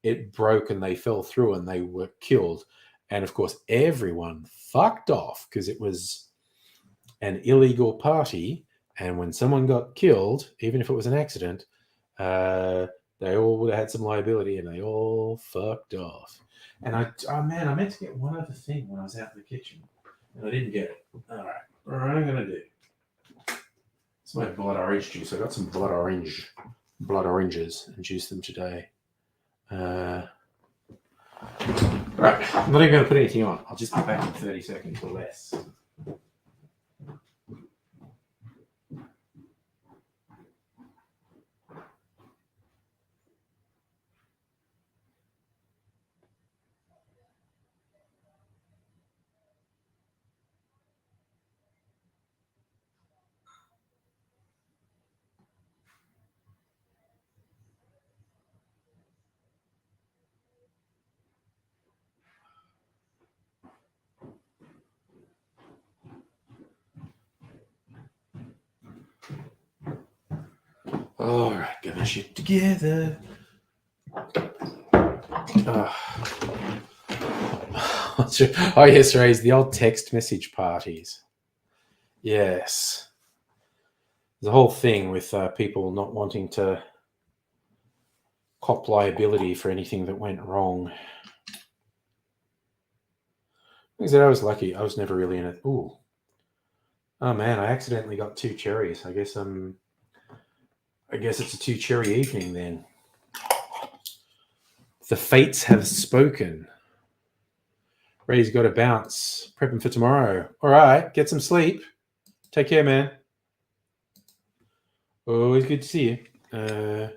it broke, and they fell through, and they were killed. And of course, everyone fucked off because it was an illegal party. And when someone got killed, even if it was an accident, they all would have had some liability, and they all fucked off. And I meant to get one other thing when I was out in the kitchen, and I didn't get it. All right, what I'm gonna do? It's my blood orange juice. I got some blood oranges, and juiced them today. Right, I'm not even gonna put anything on. I'll just be back in 30 seconds or less. All right, get my shit together. Oh, yes, Ray's the old text message parties. Yes. There's a whole thing with people not wanting to cop liability for anything that went wrong. I said I was lucky. I was never really in it. Ooh. Oh man, I accidentally got 2 cherries. I guess it's a 2 cherry evening then. The fates have spoken. Ray's got to bounce. Prepping for tomorrow. All right, get some sleep. Take care, man. Always good to see you.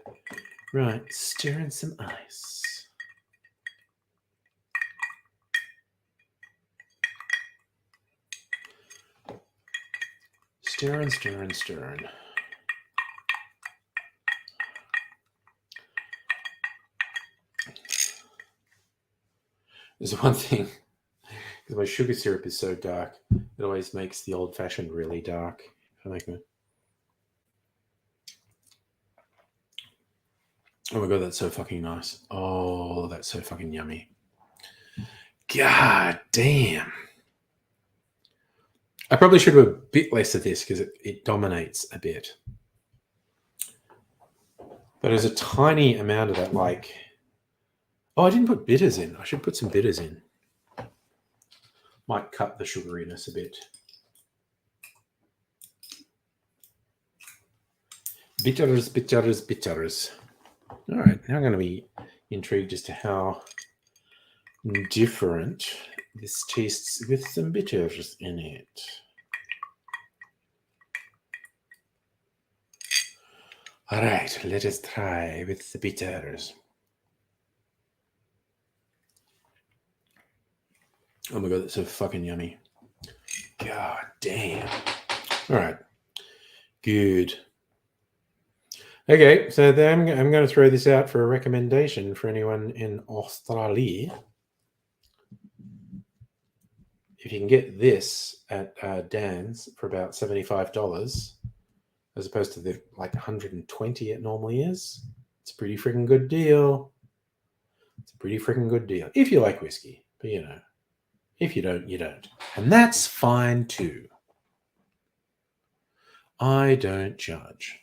Right, stir in some ice. Stir and stir and stir. There's one thing, because my sugar syrup is so dark, it always makes the old-fashioned really dark. I like it. Oh my god, that's so fucking nice. Oh, that's so fucking yummy. God damn. I probably should do a bit less of this because it dominates a bit. But there's a tiny amount of that, like... Oh, I didn't put bitters in. I should put some bitters in. Might cut the sugariness a bit. Bitters, bitters, bitters. All right, now I'm going to be intrigued as to how different this tastes with some bitters in it. All right, let us try with the bitters. Oh my god, that's so fucking yummy. God damn. All right, good. Okay, so then I'm going to throw this out for a recommendation for anyone in Australia. If you can get this at Dan's for about $75, as opposed to the like 120 it normally is, it's a pretty freaking good deal. It's a pretty freaking good deal if you like whiskey, but you know, if you don't, you don't, and that's fine too. I don't judge.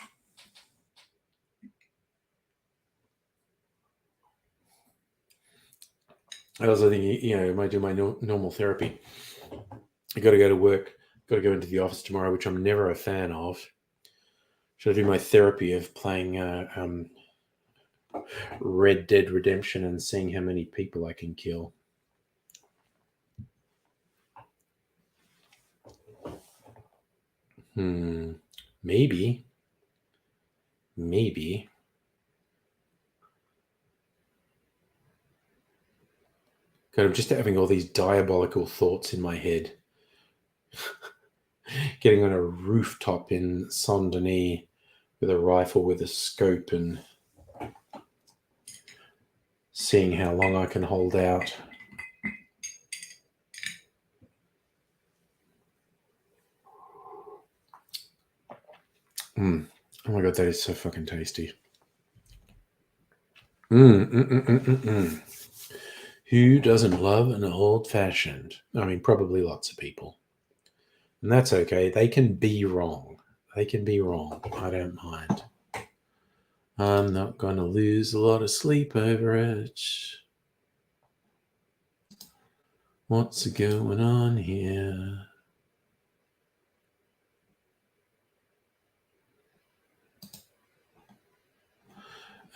I also think, you know, I do my normal therapy. I got to go to work, got to go into the office tomorrow, which I'm never a fan of. Should I do my therapy of playing Red Dead Redemption and seeing how many people I can kill? Maybe. God, I'm just having all these diabolical thoughts in my head. Getting on a rooftop in Saint Denis with a rifle with a scope and seeing how long I can hold out. Oh my God, that is so fucking tasty. Who doesn't love an old fashioned? I mean, probably lots of people. And that's okay. They can be wrong. They can be wrong. I don't mind. I'm not going to lose a lot of sleep over it. What's going on here?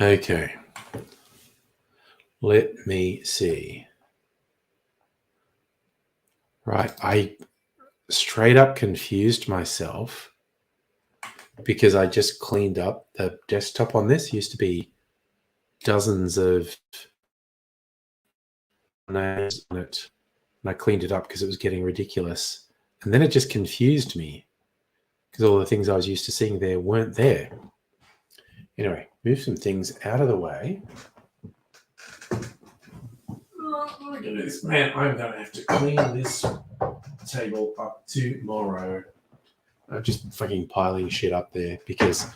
Okay. Let me see. Right. I straight up confused myself because I just cleaned up the desktop on this. Used to be dozens of names on it. And I cleaned it up because it was getting ridiculous. And then it just confused me because all the things I was used to seeing there weren't there. Anyway, move some things out of the way. Look at this. Man, I'm going to have to clean this table up tomorrow. I'm just fucking piling shit up there because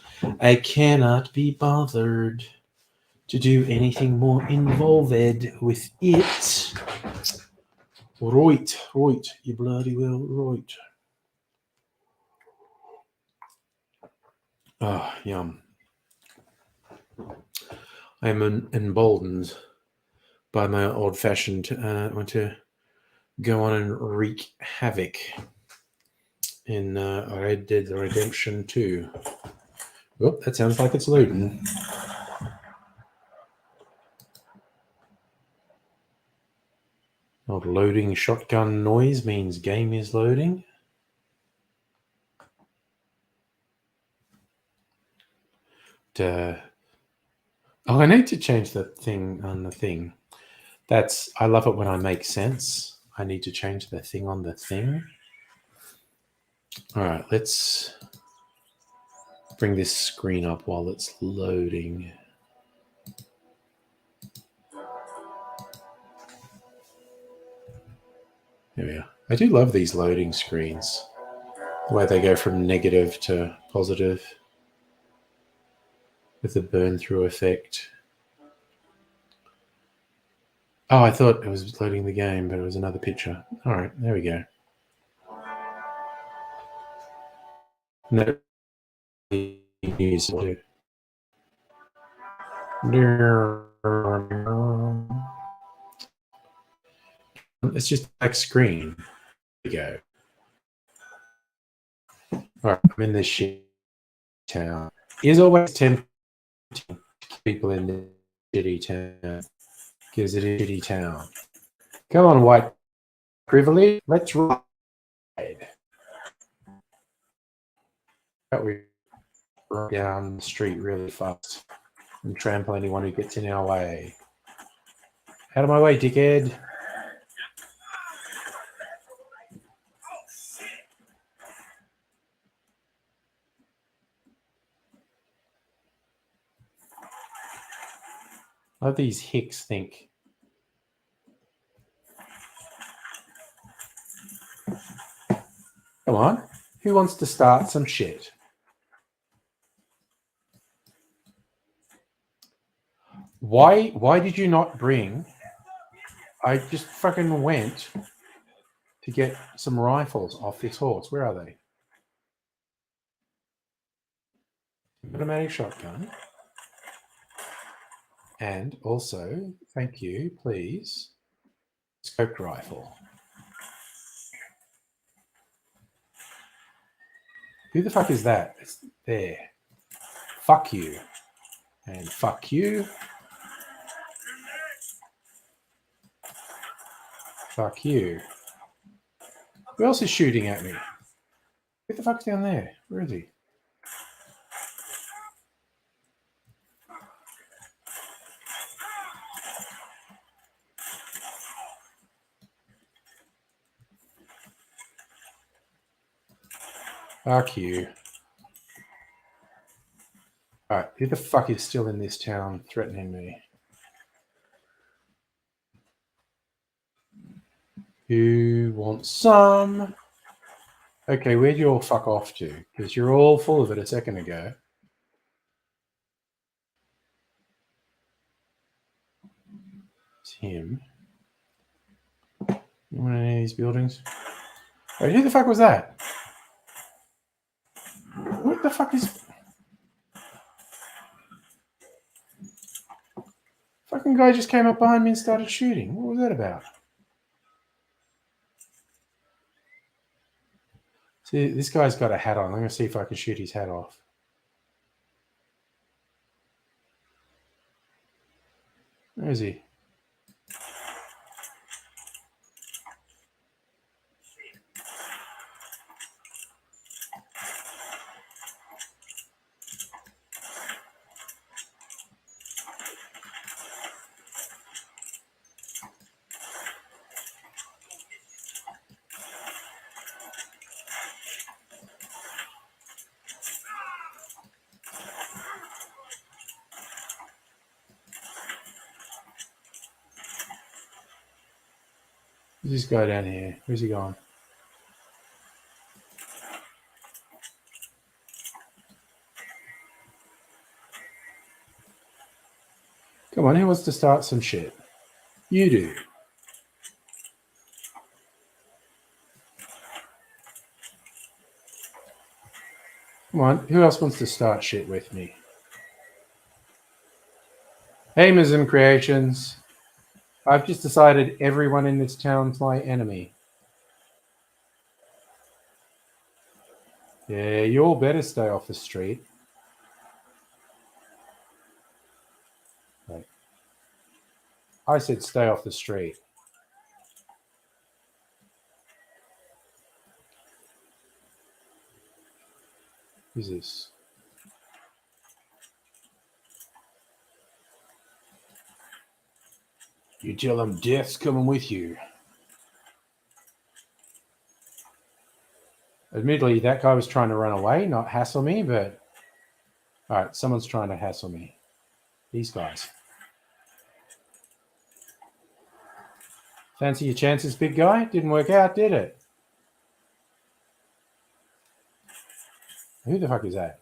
I cannot be bothered to do anything more involved with it. Right, you bloody well right. Ah, yum. I'm emboldened by my old-fashioned want to go on and wreak havoc in Red Dead Redemption 2. Oh, that sounds like it's loading. Old loading shotgun noise means game is loading. Oh, I need to change the thing on the thing. I love it when I make sense. I need to change the thing on the thing. All right, let's bring this screen up while it's loading. There we are. I do love these loading screens, the way they go from negative to positive with the burn through effect. Oh, I thought it was loading the game, but it was another picture. All right, there we go. No news to do. It's just a black screen. There we go. All right, I'm in this shit town. It is always tempting to keep people in the shitty town because it is a shitty town. Come on, white privilege. Let's ride. We run down the street really fast and trample anyone who gets in our way. Out of my way, dickhead. What do these hicks think? Come on. Who wants to start some shit? Why did you not bring? I just fucking went to get some rifles off this horse. Where are they? Automatic shotgun. And also, thank you, please, scoped rifle. Who the fuck is that? It's there. Fuck you. And fuck you. Fuck you. Who else is shooting at me? Who the fuck's down there? Where is he? Fuck you. Alright, who the fuck is still in this town threatening me? Who wants some? Okay, where'd you all fuck off to? Because you're all full of it a second ago. It's him. You want any of these buildings? Wait, who the fuck was that? What the fuck is... Fucking guy just came up behind me and started shooting. What was that about? See, this guy's got a hat on. I'm going to see if I can shoot his hat off. Where is he? Who's this guy down here? Where's he going? Come on, who wants to start some shit? You do. Come on, who else wants to start shit with me? Hey, Mism Creations. I've just decided everyone in this town's my enemy. Yeah, you all better stay off the street. Right. I said stay off the street. Who's this? You tell them death's coming with you. Admittedly, that guy was trying to run away, not hassle me, but... Alright, someone's trying to hassle me. These guys. Fancy your chances, big guy? Didn't work out, did it? Who the fuck is that?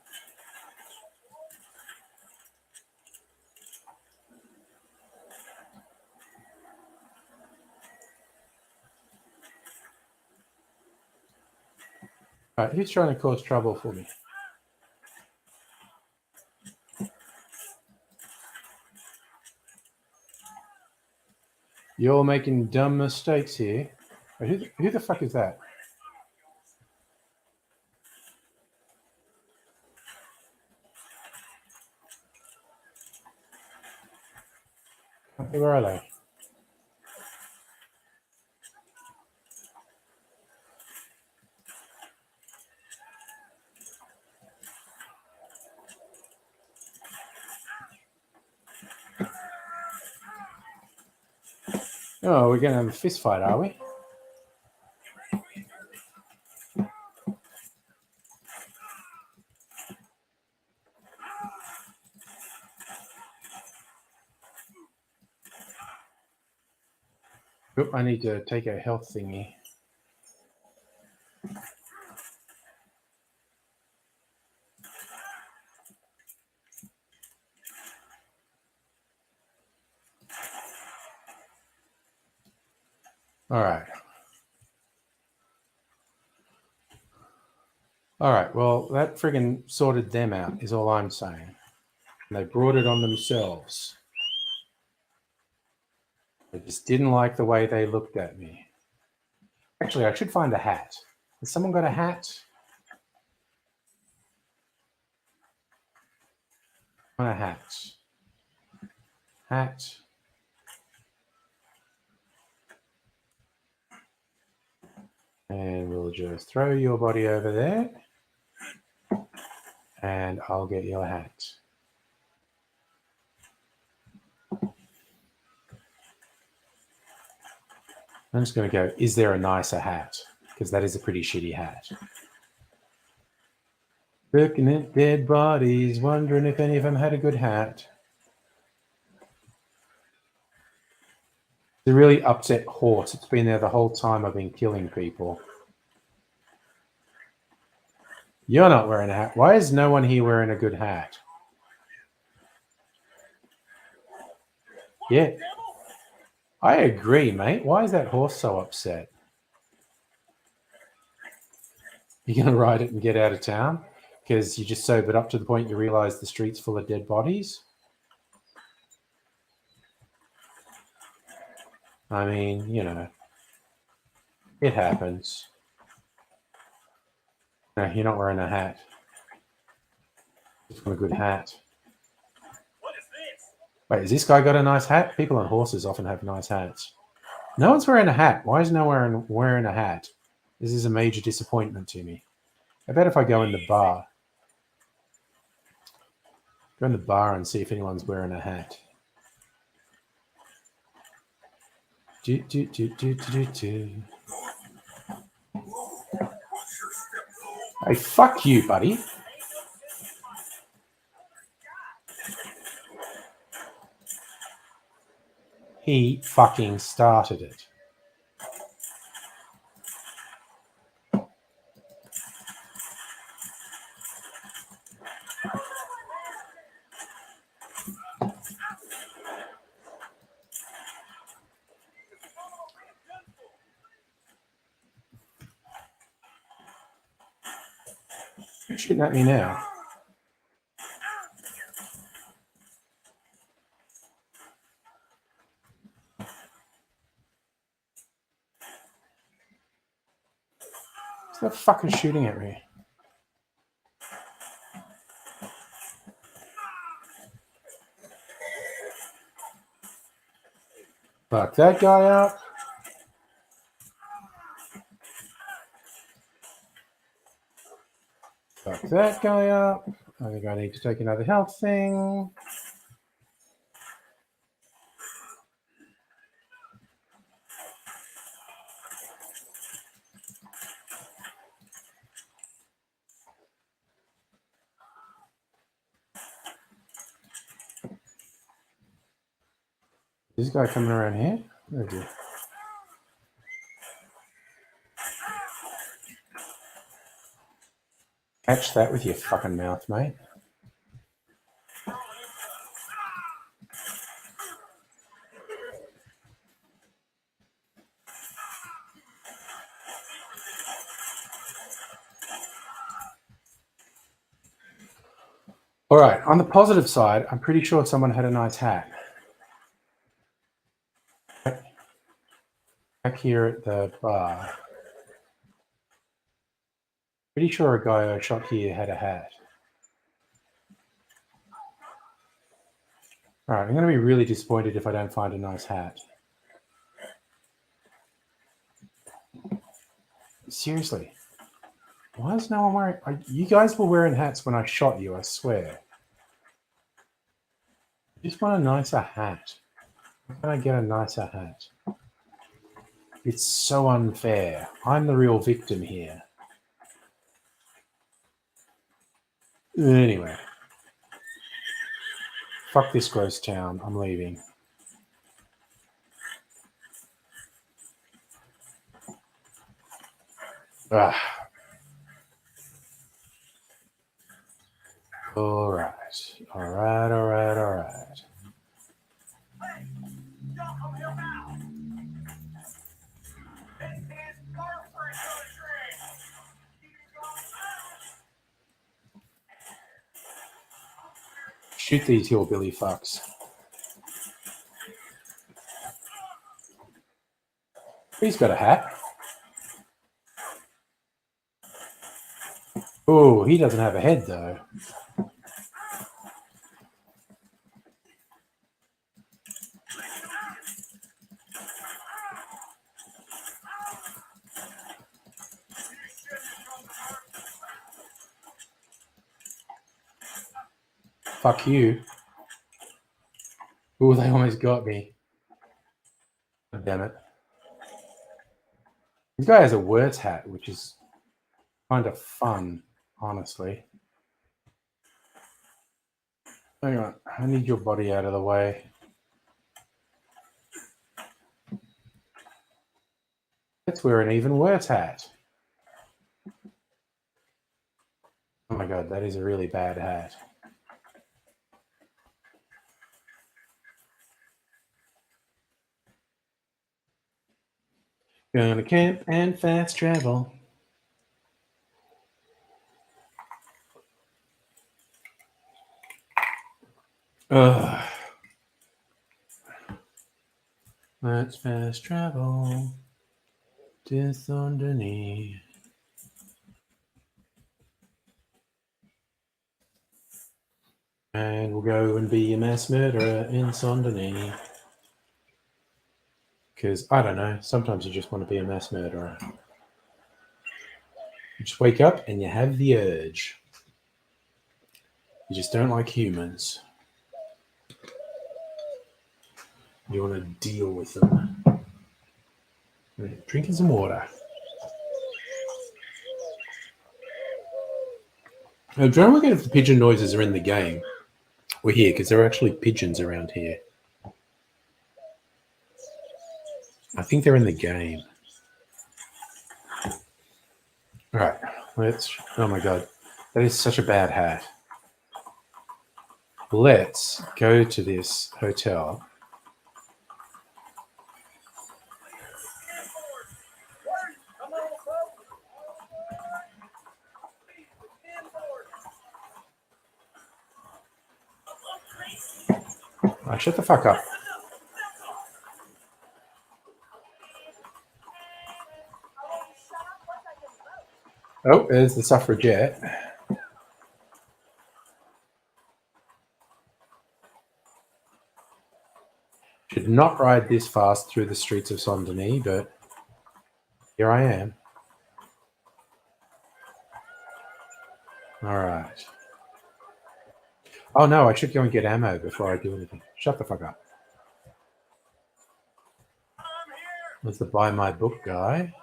Alright, who's trying to cause trouble for me? You're making dumb mistakes here. Wait, who the fuck is that? Where are they? Oh, we're going to have a fist fight, are we? Oop, I need to take a health thingy. All right. All right, well, that friggin' sorted them out, is all I'm saying. And they brought it on themselves. I just didn't like the way they looked at me. Actually, I should find a hat. Has someone got a hat? A hat. Hat. And we'll just throw your body over there. And I'll get your hat. I'm just going to go, is there a nicer hat? Because that is a pretty shitty hat. Looking at dead bodies, wondering if any of them had a good hat. It's a really upset horse. It's been there the whole time I've been killing people. You're not wearing a hat. Why is no one here wearing a good hat? Yeah. I agree, mate. Why is that horse so upset? You're going to ride it and get out of town? Because you just sobered up to the point you realize the street's full of dead bodies? I mean, you know, it happens. No, you're not wearing a hat. Just want a good hat. What is this? Wait, has this guy got a nice hat? People on horses often have nice hats. No one's wearing a hat. Why is no one wearing a hat? This is a major disappointment to me. I bet if I go in the bar, and see if anyone's wearing a hat. Do. Hey, fuck you, buddy. He fucking started it. You're shooting at me now. Who's that fucker shooting at me? Fuck that guy up. Fuck that guy up. I think I need to take another health thing. Is this guy coming around here? Where is he? Catch that with your fucking mouth, mate. All right, on the positive side, I'm pretty sure someone had a nice hat. Back here at the bar. Pretty sure a guy I shot here had a hat. All right, I'm going to be really disappointed if I don't find a nice hat. Seriously. Why is no one wearing... You guys were wearing hats when I shot you, I swear. I just want a nicer hat. How can I get a nicer hat? It's so unfair. I'm the real victim here. Anyway. Fuck this gross town. I'm leaving. Ah. All right. Hey, y'all come help out. It's his girlfriend country. Shoot these hillbilly fucks. He's got a hat. Oh, he doesn't have a head though. Fuck you. Oh, they almost got me. God damn it. This guy has a words hat, which is kind of fun, honestly. Hang on. I need your body out of the way. Let's wear an even worse hat. Oh my god, that is a really bad hat. Gonna camp and fast travel. Ugh. Let's fast travel to Thorndony. And we'll go and be a mass murderer in Sondony. Because, I don't know, sometimes you just want to be a mass murderer. You just wake up and you have the urge. You just don't like humans. You want to deal with them. Drinking some water. I'm trying to look at if the pigeon noises are in the game. Or here, because there are actually pigeons around here. I think they're in the game. All right, let's. Oh my god, that is such a bad hat. Let's go to this hotel. Come on, folks. Right, shut the fuck up. Oh, there's the suffragette. Should not ride this fast through the streets of Saint-Denis, but here I am. All right. Oh no, I should go and get ammo before I do anything. Shut the fuck up. There's the buy my book guy.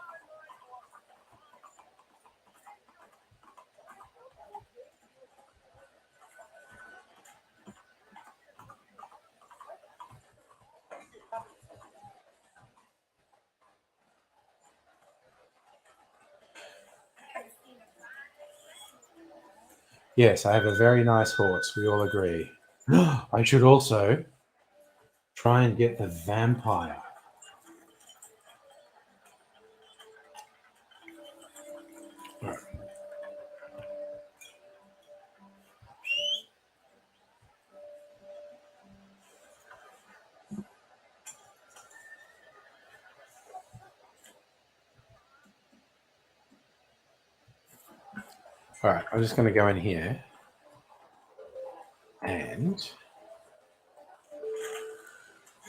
Yes, I have a very nice horse. We all agree. I should also try and get the vampire. Right. All right, I'm just going to go in here and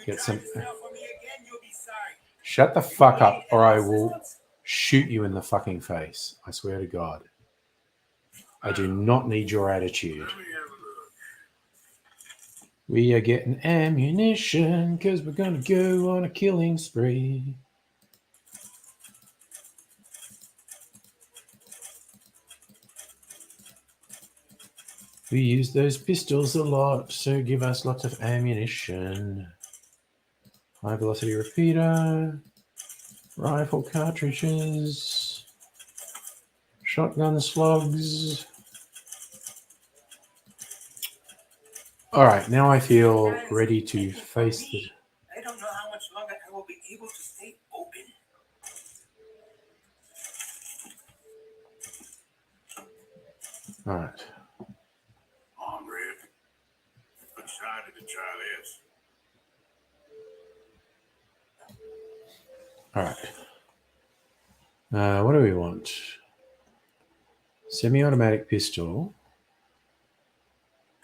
get some. Shut the fuck up, or I will shoot you in the fucking face. I swear to God. I do not need your attitude. We are getting ammunition because we're going to go on a killing spree. We use those pistols a lot, so give us lots of ammunition. High velocity repeater, rifle cartridges, shotgun slugs. All right, now I feel ready to face the. I don't know how much longer I will be able to stay open. All right. I'm ready. Excited to try this. All right. What do we want? Semi-automatic pistol.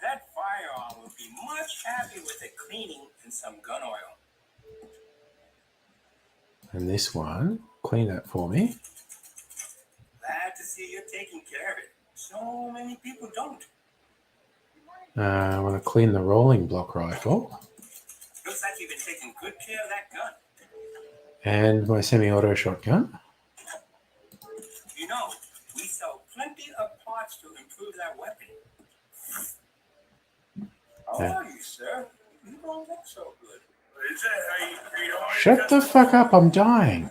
That firearm would be much happy with a cleaning and some gun oil. And this one. Clean that for me. Glad to see you're taking care of it. So many people don't. I want to clean the rolling block rifle. Looks like you've been taking good care of that gun. And my semi-auto shotgun. You know, we sell plenty of parts to improve that weapon. How Yeah. are you, sir? You don't look so good. Is that how you treat all your Shut the fuck up, I'm dying.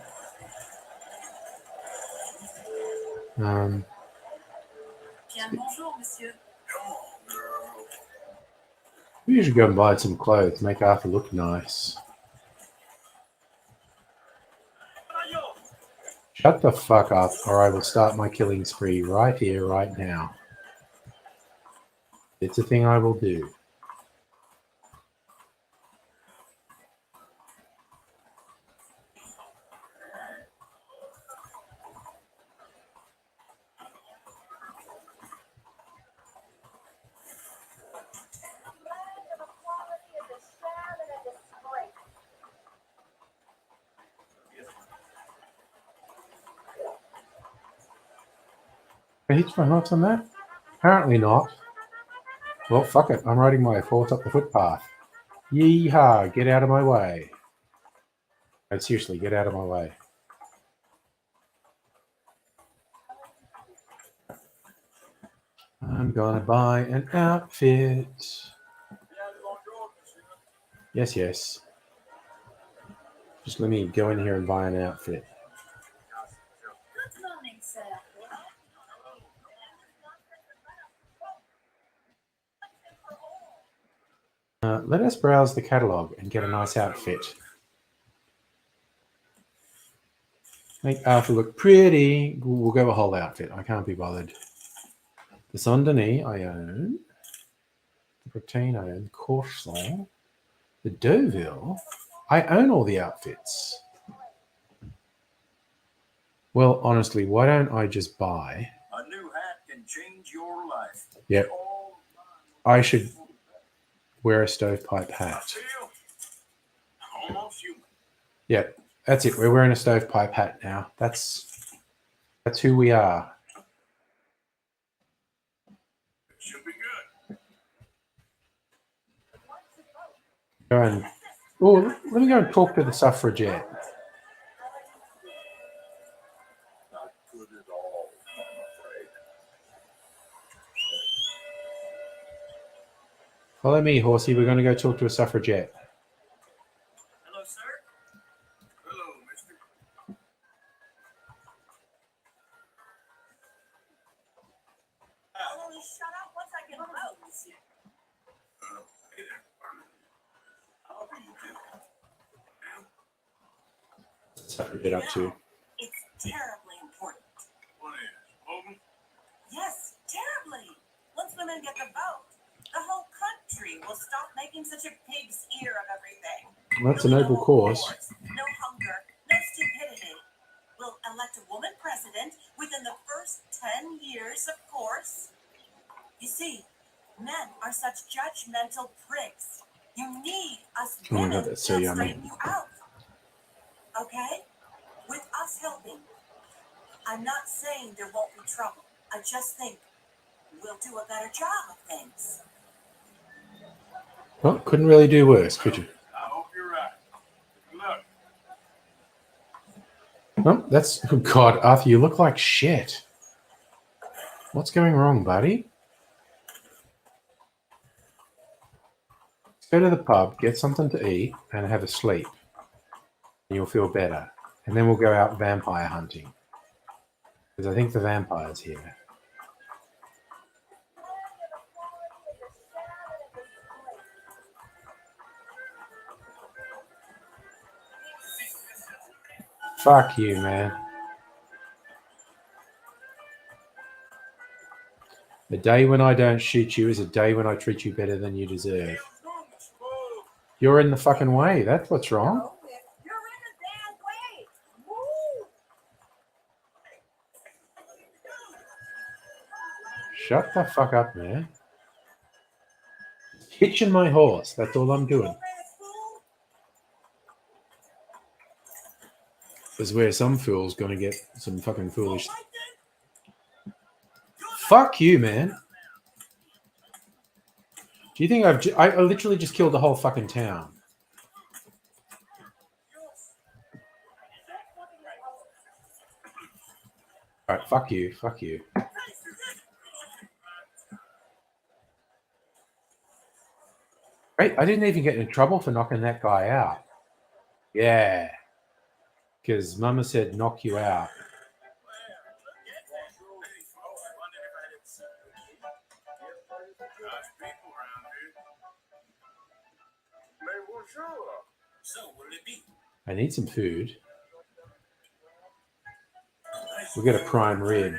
Bien le bonjour, monsieur. Come on, girl. We should go and buy some clothes, make Arthur look nice. Shut the fuck up, or I will start my killing spree right here, right now. It's a thing I will do. Can I hitch my horse on that? Apparently not. Well, fuck it. I'm riding my horse up the footpath. Yeehaw! Get out of my way. No, seriously, get out of my way. I'm gonna buy an outfit. Yes, yes. Just let me go in here and buy an outfit. Good morning, sir. Let us browse the catalogue and get a nice outfit. Make Arthur look pretty. We'll go a whole outfit. I can't be bothered. The Saint-Denis I own. The Bretagne I own. Corson. The Deauville. I own all the outfits. Well, honestly, why don't I just buy? A new hat can change your life. Yep. I should wear a stovepipe hat. Feel almost human. Yep. That's it. We're wearing a stovepipe hat now. That's who we are. It should be good. Go and let me go and talk to the suffragette. Not good at all, I'm afraid. Follow me, horsey. We're going to go talk to a suffragette. Hello, sir. Hello, mister. Will you shut up once I can vote, monsieur? Hey there. How are you doing? Suffragette up to. It's terribly important. What is? Hogan? Yes, terribly. Once women get the vote, the whole country will stop making such a pig's ear of everything. That's a noble cause. No hunger, no stupidity. We'll elect a woman president within the first 10 years, of course. You see, men are such judgmental pricks. You need us Oh my women God, that's so to yummy. straighten you out. Okay? With us helping. I'm not saying there won't be trouble. I just think we'll do a better job of things. Well, couldn't really do worse, could you? I hope you're right. Look, Oh, that's... Oh God, Arthur, you look like shit. What's going wrong, buddy? Let's go to the pub, get something to eat, and have a sleep. And you'll feel better. And then we'll go out vampire hunting. Because I think the vampire's here. Fuck you, man. A day when I don't shoot you is a day when I treat you better than you deserve. You're in the fucking way. That's what's wrong. You're in the damn way. Woo! Shut the fuck up, man. Hitching my horse. That's all I'm doing. Is where some fool's gonna get some fucking foolish. Fuck you, man. Do you think I literally just killed the whole fucking town? All right, fuck you, fuck you. Right, I didn't even get in trouble for knocking that guy out. Yeah, because Mama said knock you out. So, what'll it be? I need some food. We'll get a prime rib.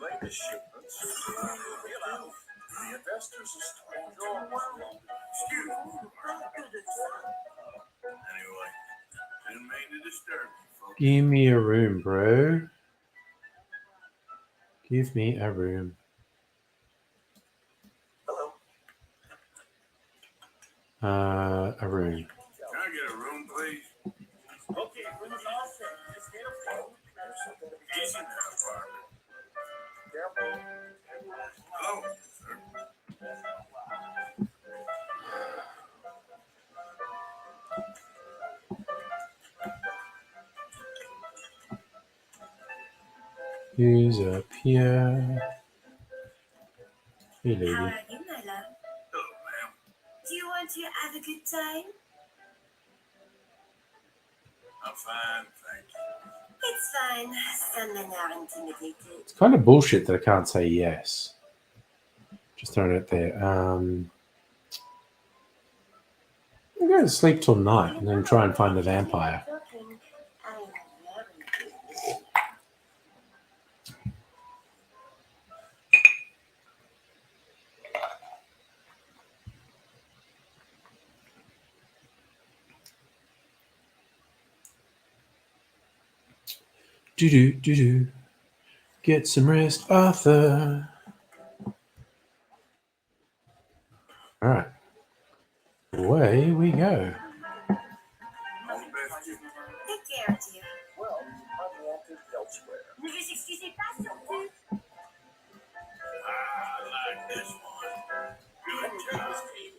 Latest shipments. The investors are starting to overwhelm. Excuse me. Anyway, didn't mean to disturb you, folks. Give me a room, bro. Give me a room. Hello. A room. Can I get a room, please? Okay, room is all set. Just get a phone. Easy now, partner. Hello, sir. Who's up here? Hey, lady. How are you, my love? Hello, ma'am. Do you want to have a good time? I'm fine, thank you. It's fine. Some men are intimidated. It's kind of bullshit that I can't say yes. Just throwing it there. I'm going to sleep till night and then try and find the vampire. Do. Get some rest, Arthur. All right. Away we go. All the best to you. Take care, dear. Well, I'm wanted elsewhere. Ne vous excusez pas, surtout. I like this one. Good job. He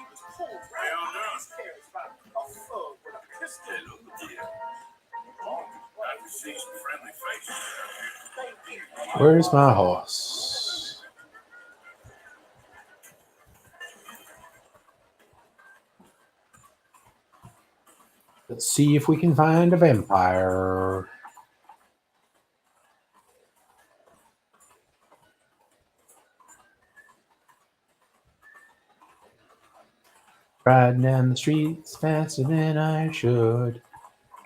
was cold, right? Well done. Cares about a thug with a pistol. Hey, look at you. I can see some friendly faces out here. Where's my horse? Let's see if we can find a vampire. Riding down the streets faster than I should.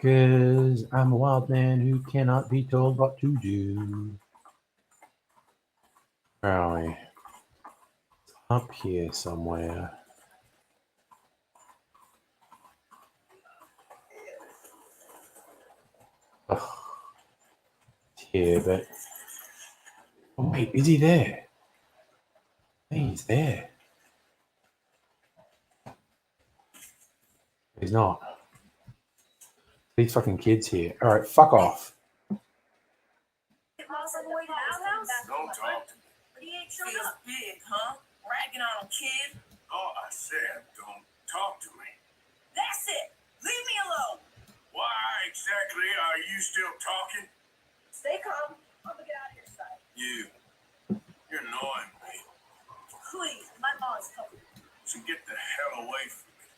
'Cause I'm a wild man who cannot be told what to do. Where are we? Up here somewhere. Ugh. It's here, but... Oh, wait, is he there? Hey, he's there. He's not. These fucking kids here. All right, fuck off. Don't talk to me. Feels big, huh? Bragging on a kid. Oh, I said don't talk to me. That's it. Leave me alone. Why exactly are you still talking? Stay calm. I'm gonna get out of your sight. You're annoying me. Please, my mom's coming. So get the hell away from me.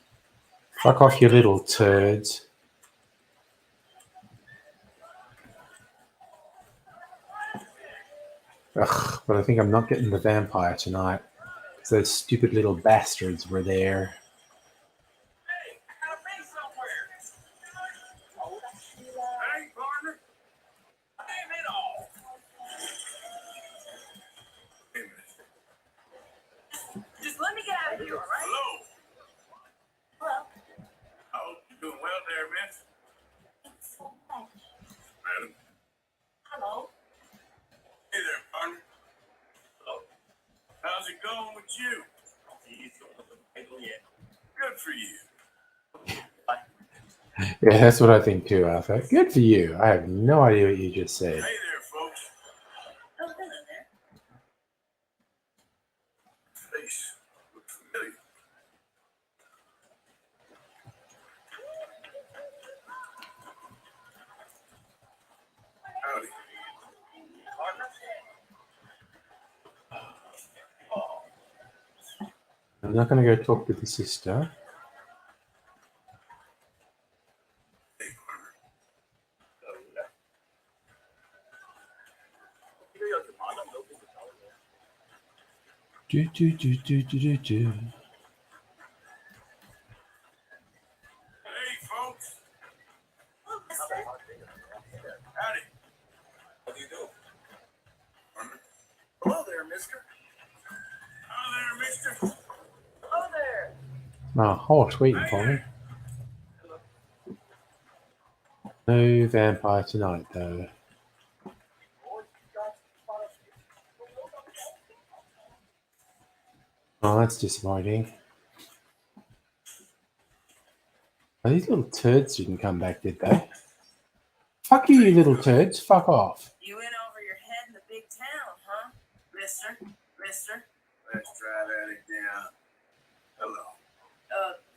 Fuck off, you little turds. Ugh, but I think I'm not getting the vampire tonight. Because those stupid little bastards were there. Hey, gotta be somewhere. Hey, partner. Damn it all. Wait a minute. Just let me get out of here, all right? Hello. Well, I hope you're doing well there, miss. it's so much. Madam. Hello? Hey there, partner. Hello. How's it going with you? Good for you. Yeah, that's what I think too, Arthur. Good for you. I have no idea what you just said. Hey there, folks. Oh, hello there. Face looks familiar. Howdy. I'm not going to go talk to the sister. Do, do, do, do, do, do, do. Hey, folks. Howdy. What do you do? Hello there, mister. Hello there, mister. Hello there. Oh, horse waiting for me. No vampire tonight, though. Oh, that's disappointing. Oh, these little turds didn't come back, did they? Fuck you, you little turds. Fuck off. You in over your head in the big town, huh? Mister? Mister? Let's try that again. Hello.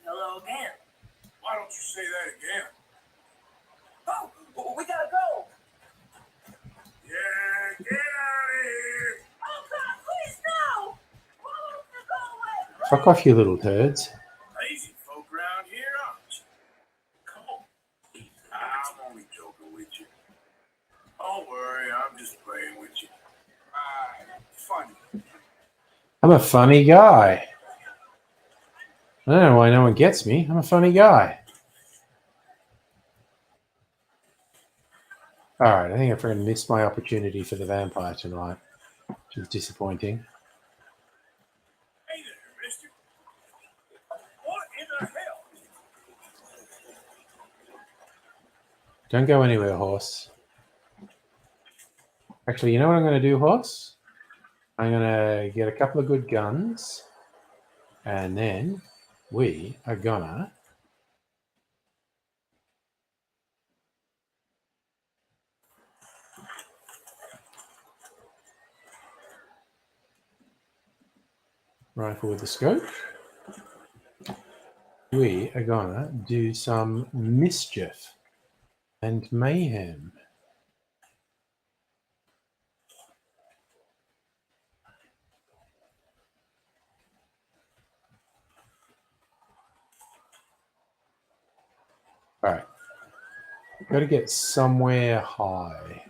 Hello again. Why don't you say that again? Oh, we gotta go. Yeah, get out of here. Oh, God, please, no. Oh, go away. Fuck off, you little turds. Lazy folk around here, aren't you? Come on. I'm only joking with you. Don't worry, I'm just playing with you. Funny. I'm a funny guy. I don't know why no one gets me. I'm a funny guy. Alright, I think I've freaking missed my opportunity for the vampire tonight, which is disappointing. Hey there, mister. What in the hell? Don't go anywhere, horse. Actually, you know what I'm going to do, horse? I'm going to get a couple of good guns, and then we are gonna rifle with the scope. We are gonna do some mischief and mayhem. All right, got to get somewhere high.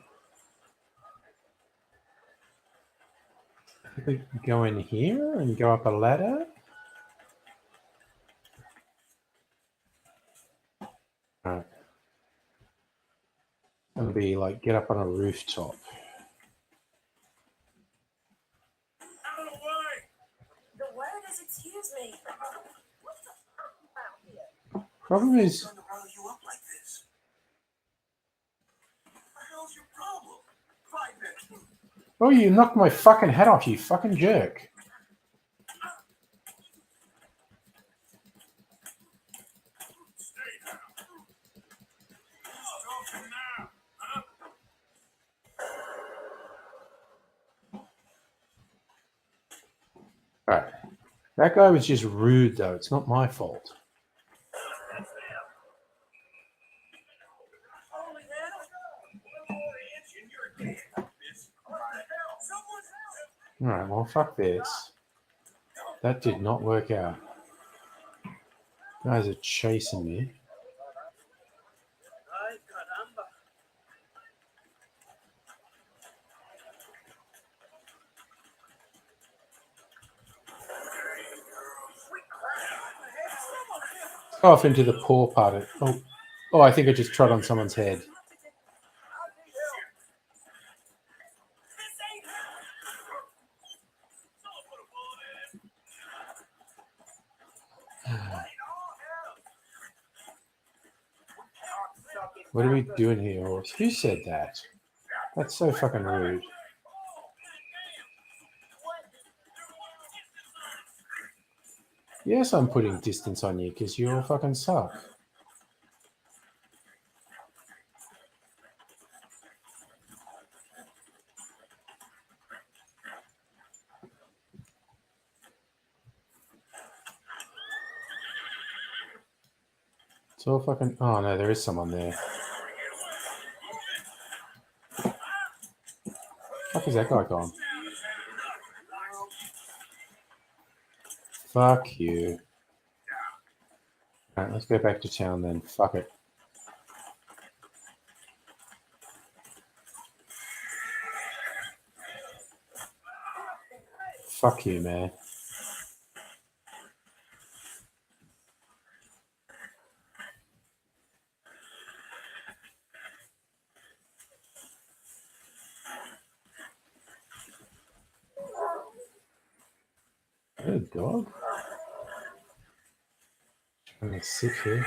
I think we go in here and go up a ladder. All right. It'll be like get up on a rooftop. Out of the way. The word is excuse me. What's the problem about here? Problem is, Trying to rile you up like this. What the hell's your problem? 5 minutes. oh, you knocked my fucking head off, you fucking jerk. Stay down. Talking now, huh? All right, that guy was just rude though. It's not my fault. Holy hell. One more inch and you're dead, miss. What the hell? Someone's help. All right, well, fuck this. That did not work out. Guys are chasing me. Ay, caramba. Go off into the poor part of oh, oh, I think I just trod on someone's head. What are we doing here, horse? Who said that? That's so fucking rude. Yes, I'm putting distance on you because you all fucking suck. It's all fucking. Oh no, there is someone there. Fuck is that guy gone? Fuck you. Alright, let's go back to town then. Fuck it. Fuck you, man. Good dog. Trying to sit here.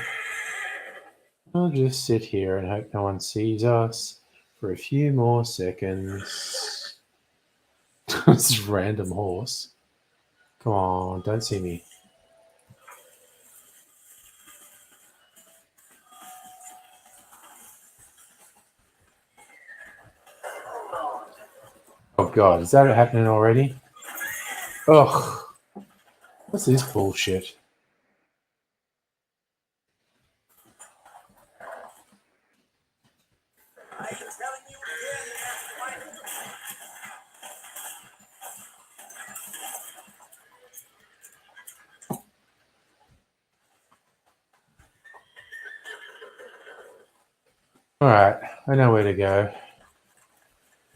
I'll just sit here and hope no one sees us for a few more seconds. This random horse. Come on, don't see me. Oh god, is that happening already? Ugh. What's this bullshit? I am telling you again, that's Alright, I know where to go.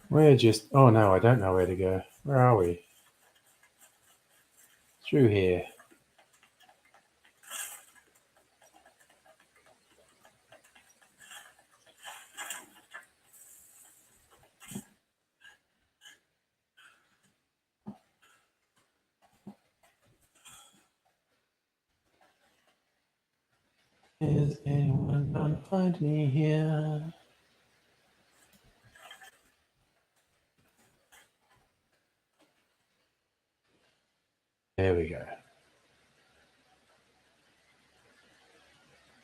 We're just... Oh no, I don't know where to go. Where are we? Through here. Is anyone gonna find me here? There we go.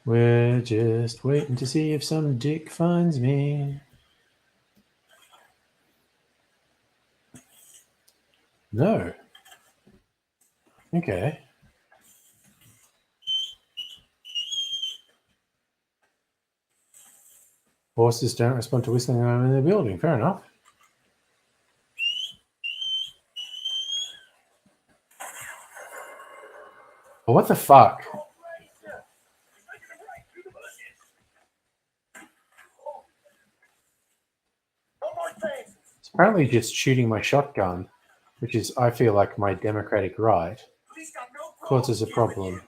We're just waiting to see if some dick finds me. No. Okay. Horses don't respond to whistling alarm in the building. Fair enough. But what the fuck? It's apparently just shooting my shotgun, which is, I feel like, my democratic right, causes a problem.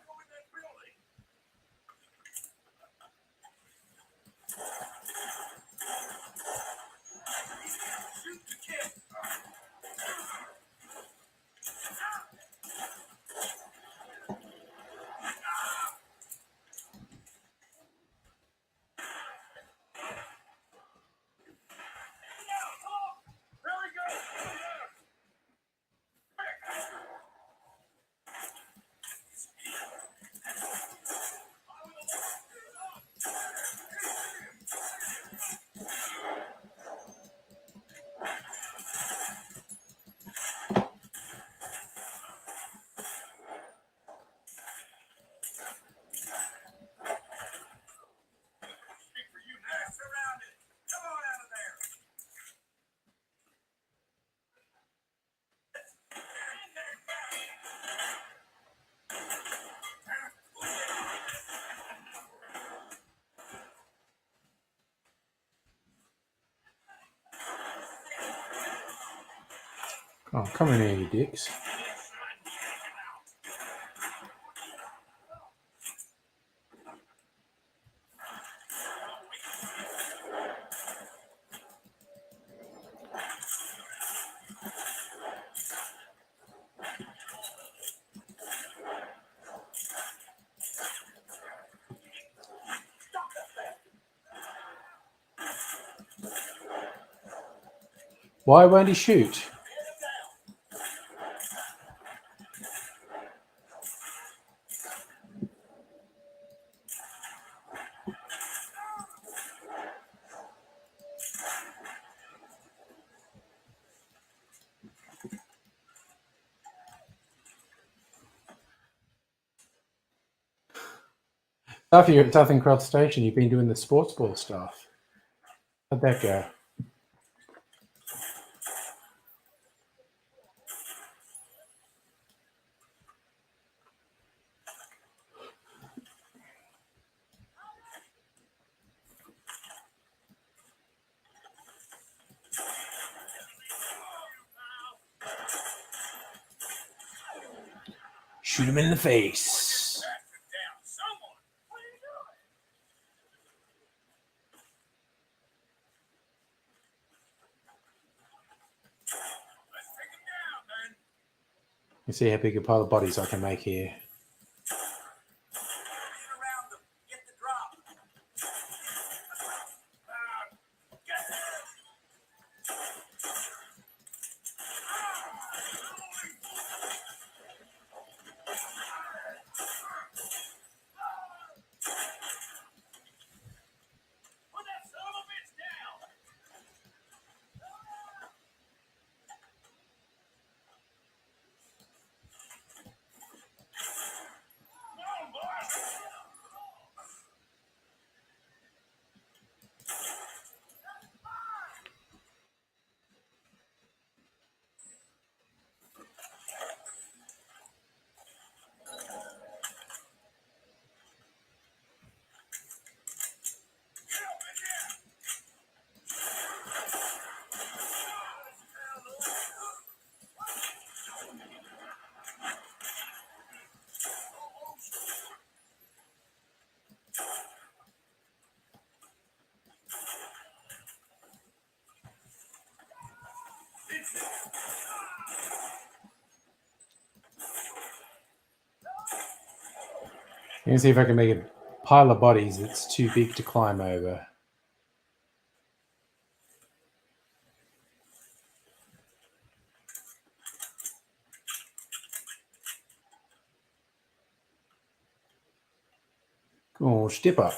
Oh, come in here, you dicks. Why won't he shoot? Duffy, you're at Southern Cross Station. You've been doing the sports ball stuff. How'd that go? Shoot him in the face. Down, someone. What are you doing? Let's take him down, man. You see how big a pile of bodies I can make here. Get around them. Get the drop. Get there. Put that son of a bitch down. Come on, boy. Get up in here. You can see if I can make a pile of bodies that's too big to climb over. Oh, step up.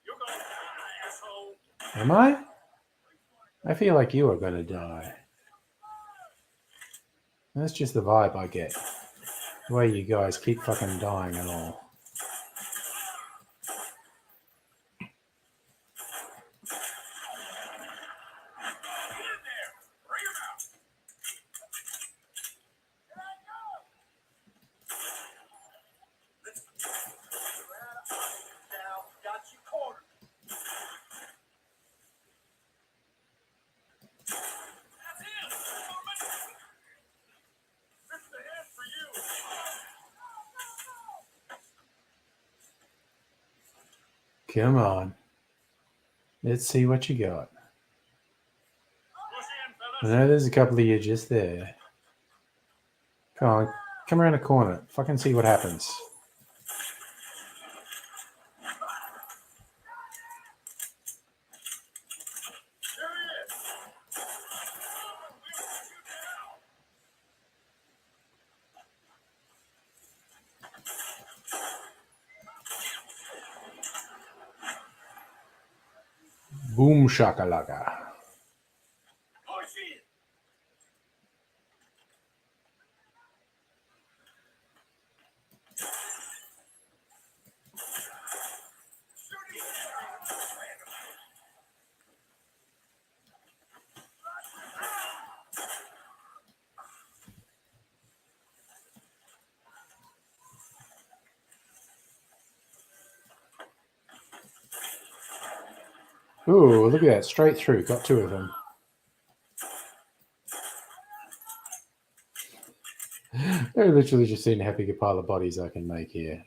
You're gonna die, asshole. Am I? I feel like you are going to die. That's just the vibe I get. The way you guys keep fucking dying and all. Get in there. Bring him out. Now, got you cornered. That's him. This is the head for you. Come on. Let's see what you got. Push in, I fellas. know there's a couple of you just there. Come on. Come around the corner. Fucking see what happens. There he is. We'll shoot you down. Boom shakalaka. Push in. Shoot him. Ooh, look at that. Straight through. Got two of them. They're literally just seeing how big a pile of bodies I can make here.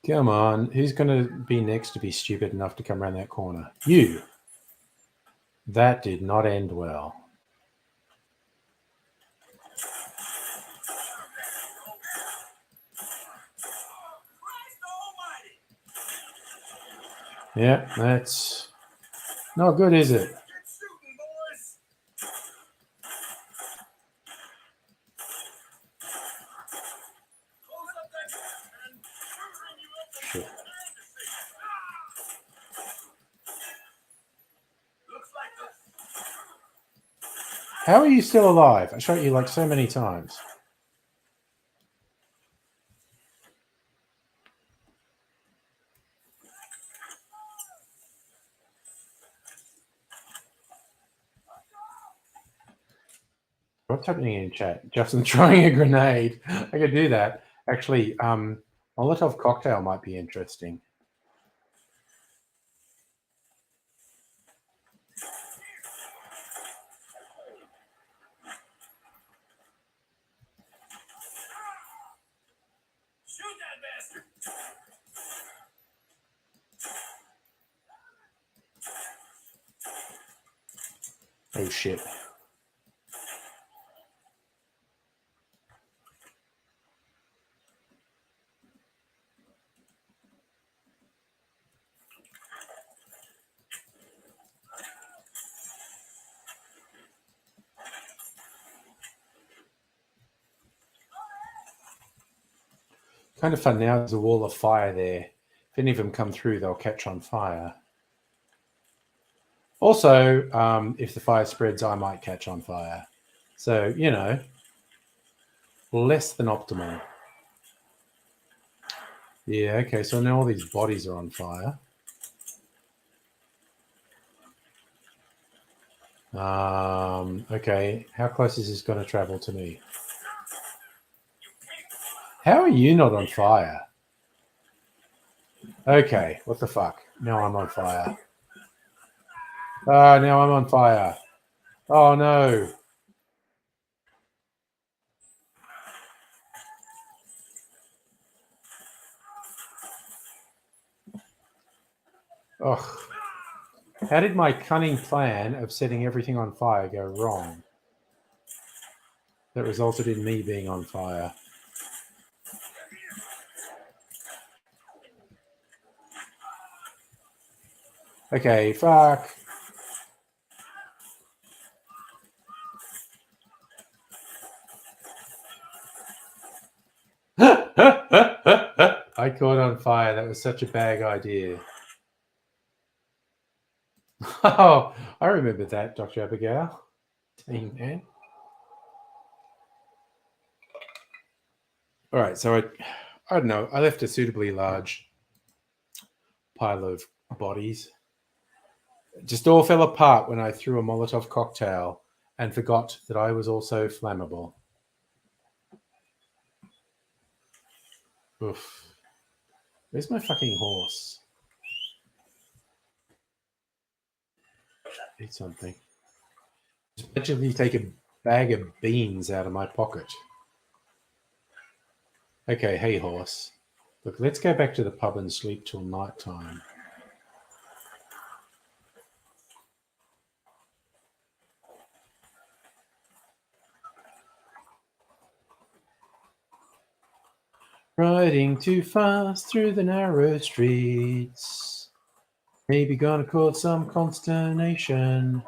Come on. Who's going to be next to be stupid enough to come around that corner? You. That did not end well. Christ almighty. Yeah, that's not good, is it? Get shooting, boys. Close up that gap, man. We'll bring you up to Shit. Looks like this. How are you still alive? I shot you like so many times. What's happening in chat? Justin throwing a grenade. I could do that. Actually, Molotov cocktail might be interesting. Oh shit. Kind of fun now. There's a wall of fire there. If any of them come through, they'll catch on fire. Also, if the fire spreads, I might catch on fire. So, you know, less than optimal. Yeah, okay, so now all these bodies are on fire. Okay, how close is this going to travel to me? How are you not on fire? Okay, what the fuck? Now I'm on fire. Now I'm on fire. Oh no. Ugh. How did my cunning plan of setting everything on fire go wrong? That resulted in me being on fire. Okay, fuck. I caught on fire. That was such a bad idea. Oh, I remember that, Dr. Abigail. Dang, man. All right, so I don't know. I left a suitably large pile of bodies. It just all fell apart when I threw a Molotov cocktail and forgot that I was also flammable. Oof. Where's my fucking horse? Eat something. Just magically take a bag of beans out of my pocket. Okay, hey horse. Look, let's go back to the pub and sleep till night time. Riding too fast through the narrow streets. Maybe gonna cause some consternation.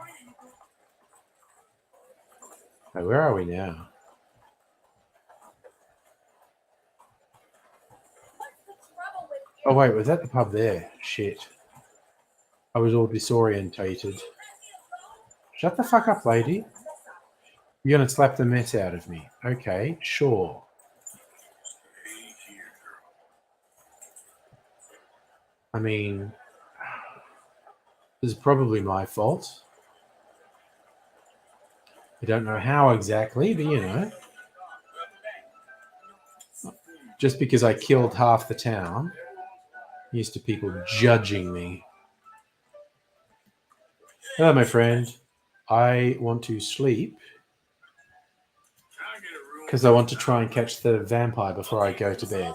Oh, where are we now? Oh, wait, was that the pub there? Shit. I was all disorientated. Shut the fuck up, lady. You're gonna slap the mess out of me. Okay, sure. I mean, this is probably my fault. I don't know how exactly, but you know. Just because I killed half the town, used to people judging me. Hello, my friend. I want to sleep because I want to try and catch the vampire before I go to bed.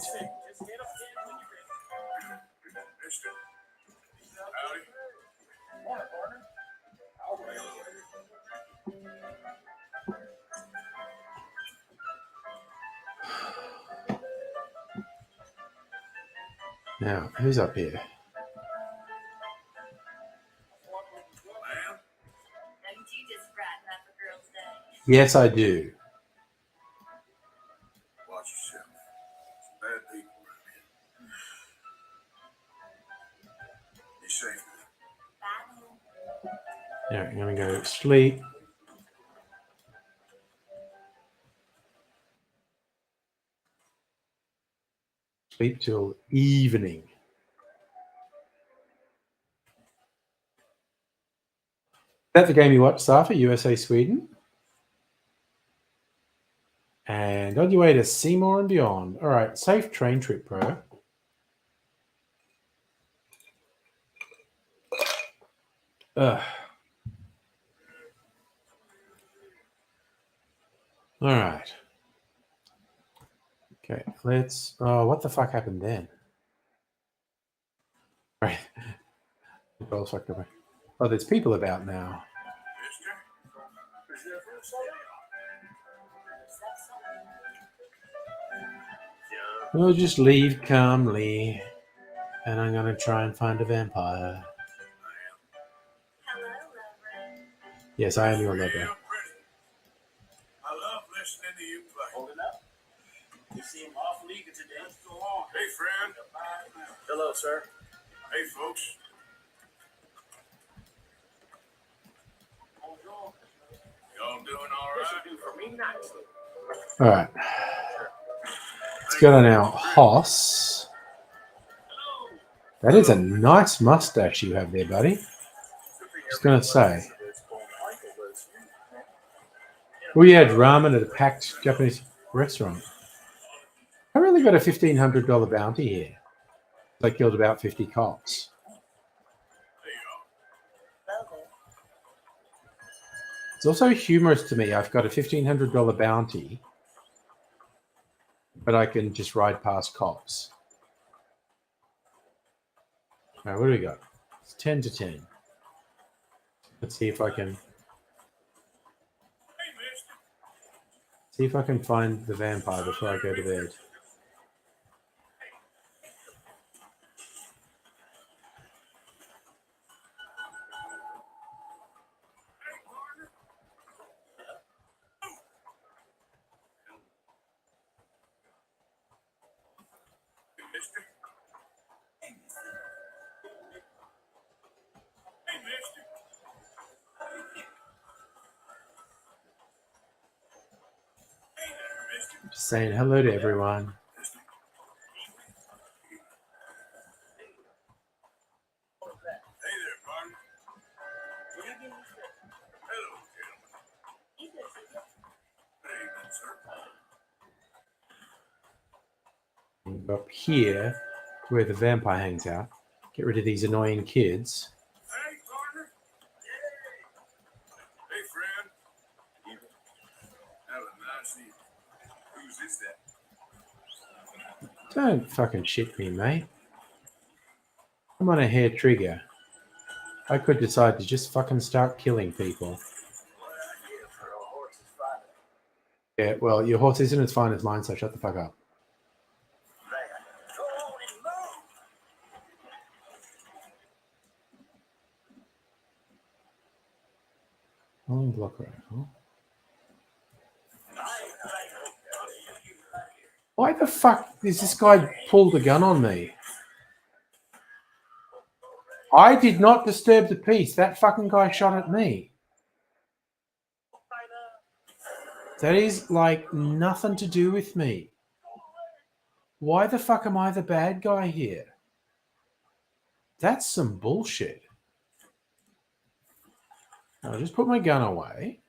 Now, who's up here? Don't you just brighten up a girl's day? Yes, I do. Watch yourself. Some bad people around here. Be safe. Bye. Yeah, I'm gonna go sleep. Sleep till evening. Is that the game you watched, Safa? USA Sweden? And on your way to Seymour and beyond. All right, safe train trip, bro. Ugh. All right. Okay, let's. Oh, what the fuck happened then? Right. Oh, there's people about now. We'll just leave calmly, and I'm gonna try and find a vampire. Hello, lover. Yes, I am your Yeah, lover. I'm ready. I love listening to you play. Hold it up. You seem awful eager today. Let's go on. Hey, friend. Hello, sir. Hey, folks. Y'all doing all What right? you do for me nicely. All right, let's go on our hoss. That is a nice mustache you have there, buddy. Just gonna say. We had ramen at a packed Japanese restaurant. I really got a $1,500 bounty here. I killed about 50 cops. There you go. Lover. It's also humorous to me. I've got a $1,500 bounty, but I can just ride past cops. All right, what do we got? It's 10 to 10. Let's see if I can Hey, mister. find the vampire before I go to bed. Hey, partner. Hey, mister. Hey, mister. Hey there, mister. Just saying hello to everyone. Hey there, partner. Hello, gentlemen. Hey, good sir. Up here, where the vampire hangs out. Get rid of these annoying kids. Hey, partner. Hey, friend. Have a nice evening. Who's this that? Don't fucking shit me, mate. I'm on a hair trigger. I could decide to just fucking start killing people. What idea for a horse's father. Yeah, well, your horse isn't as fine as mine, so shut the fuck up. Man, go on and move. Long block rifle. Why the fuck is this guy pulled a gun on me? I did not disturb the peace. That fucking guy shot at me. That is like nothing to do with me. Why the fuck am I the bad guy here? That's some bullshit. I'll just put my gun away.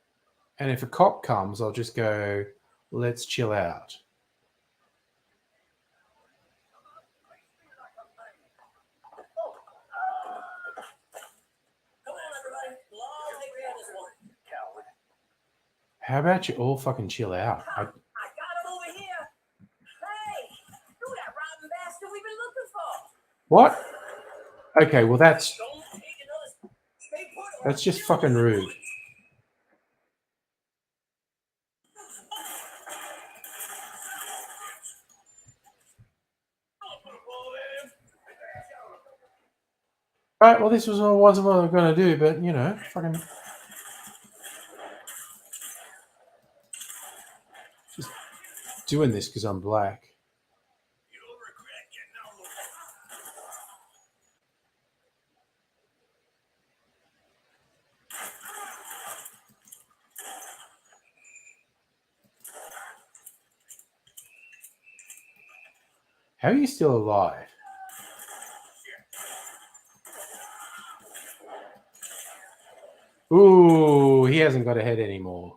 And if a cop comes, I'll just go, let's chill out. Come on, everybody. We'll all take care of this one. Coward. How about you all fucking chill out? I got him over here. Hey, you that rotten bastard we've been looking for. What? Okay, well that's Don't take another. Stay put. or just fucking rude. Right, well this wasn't what I was going to do, but you know, fucking just doing this because I'm black. You'll regret getting over. How are you still alive? Ooh, he hasn't got a head anymore.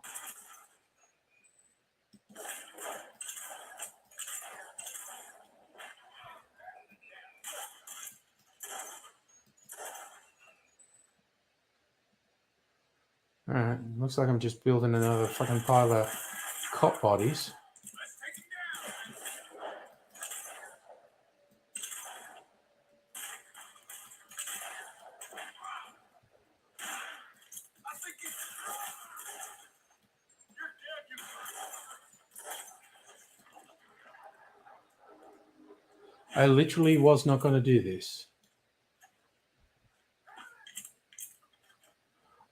Alright, looks like I'm just building another fucking pile of cop bodies. Let's take him down. I think it's... You're dead, you... I literally was not going to do this.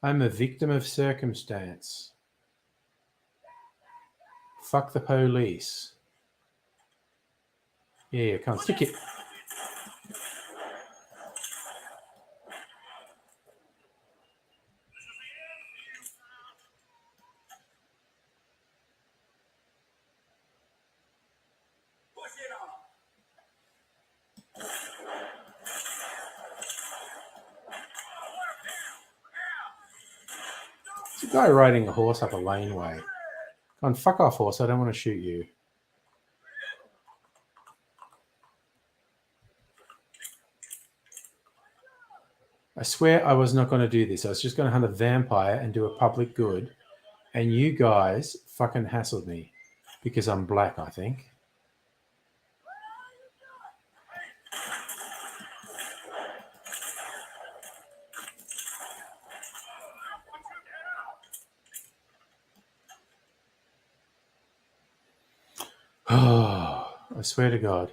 I'm a victim of circumstance. Fuck the police. Yeah, come on, stick it. Push it on. It's a guy riding a horse up a laneway. Come on, fuck off, horse. I don't want to shoot you. I swear I was not going to do this. I was just going to hunt a vampire and do a public good. And you guys fucking hassled me. Because I'm black, I think. Oh, I swear to God.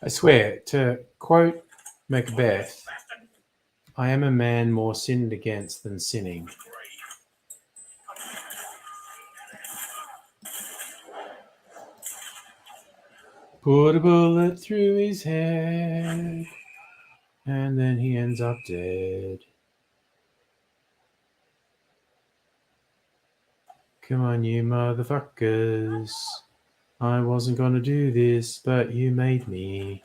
I swear, to quote Macbeth, I am a man more sinned against than sinning. Put a bullet through his head, and then he ends up dead. Come on, you motherfuckers. I wasn't going to do this, but you made me.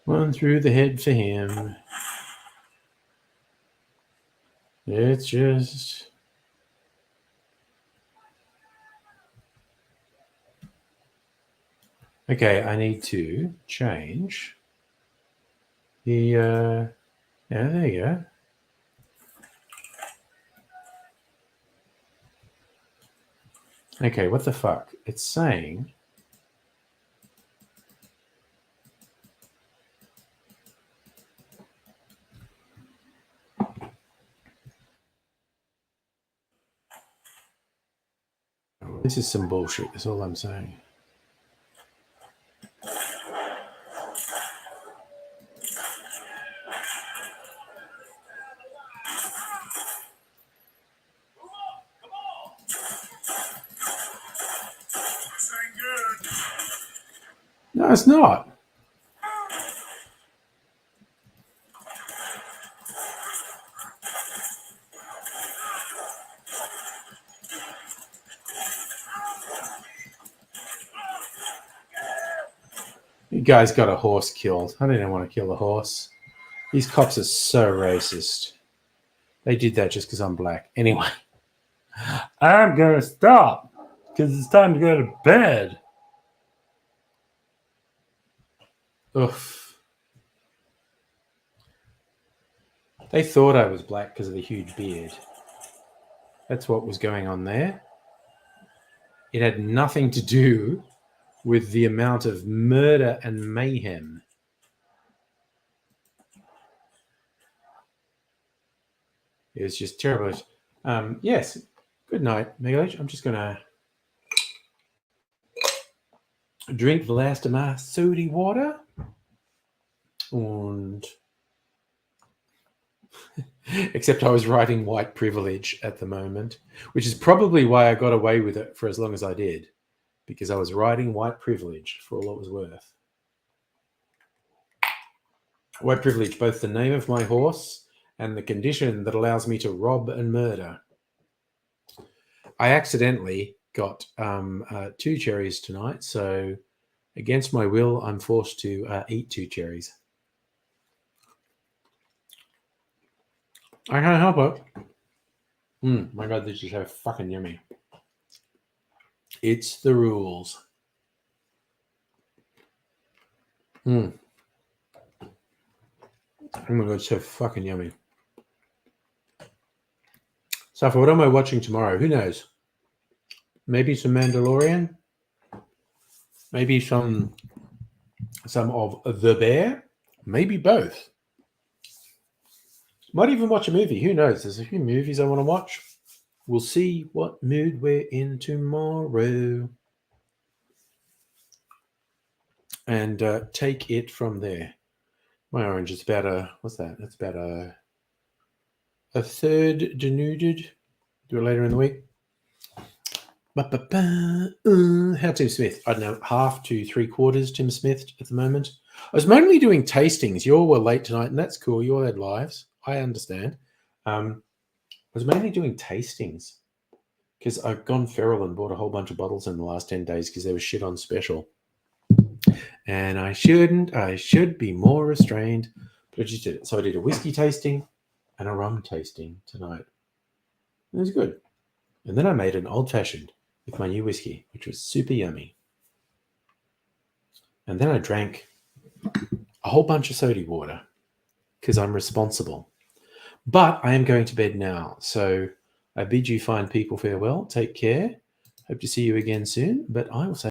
One through the head for him. It's just... Okay, I need to change the... yeah, there you go. Okay, what the fuck? It's saying... This is some bullshit, that's all I'm saying. This ain't good. No, it's not. You guys got a horse killed. I didn't want to kill a horse. These cops are so racist. They did that just because I'm black. Anyway, I'm going to stop because it's time to go to bed. Oof. They thought I was black because of the huge beard. That's what was going on there. It had nothing to do with the amount of murder and mayhem. It was just terrible. Yes. Good night, Megalech. I'm just going to drink the last of my sody water. And except I was writing white privilege at the moment, which is probably why I got away with it for as long as I did, because I was writing white privilege for all it was worth. White privilege, both the name of my horse and the condition that allows me to rob and murder. I accidentally got 2 cherries tonight, so against my will, I'm forced to eat 2 cherries. I can't help it. My God, this is so fucking yummy. It's the rules. Oh my God, it's so fucking yummy. So, for what am I watching tomorrow? Who knows? Maybe some Mandalorian. Maybe some of The Bear. Maybe both. Might even watch a movie. Who knows? There's a few movies I want to watch. We'll see what mood we're in tomorrow. And take it from there. My orange is about a, what's that? It's about a third denuded. Do it later in the week. How Tim Smith? I don't know, half to 3/4 Tim Smith at the moment. I was mainly doing tastings. You all were late tonight, and that's cool. You all had lives. I understand. I was mainly doing tastings because I've gone feral and bought a whole bunch of bottles in the last 10 days because there was shit on special. And I shouldn't. I should be more restrained. But I just did it. So I did a whiskey tasting and a rum tasting tonight. It was good. And then I made an old-fashioned with my new whiskey, which was super yummy. And then I drank a whole bunch of soda water because I'm responsible. But I am going to bed now. So I bid you fine people farewell. Take care. Hope to see you again soon. But I will say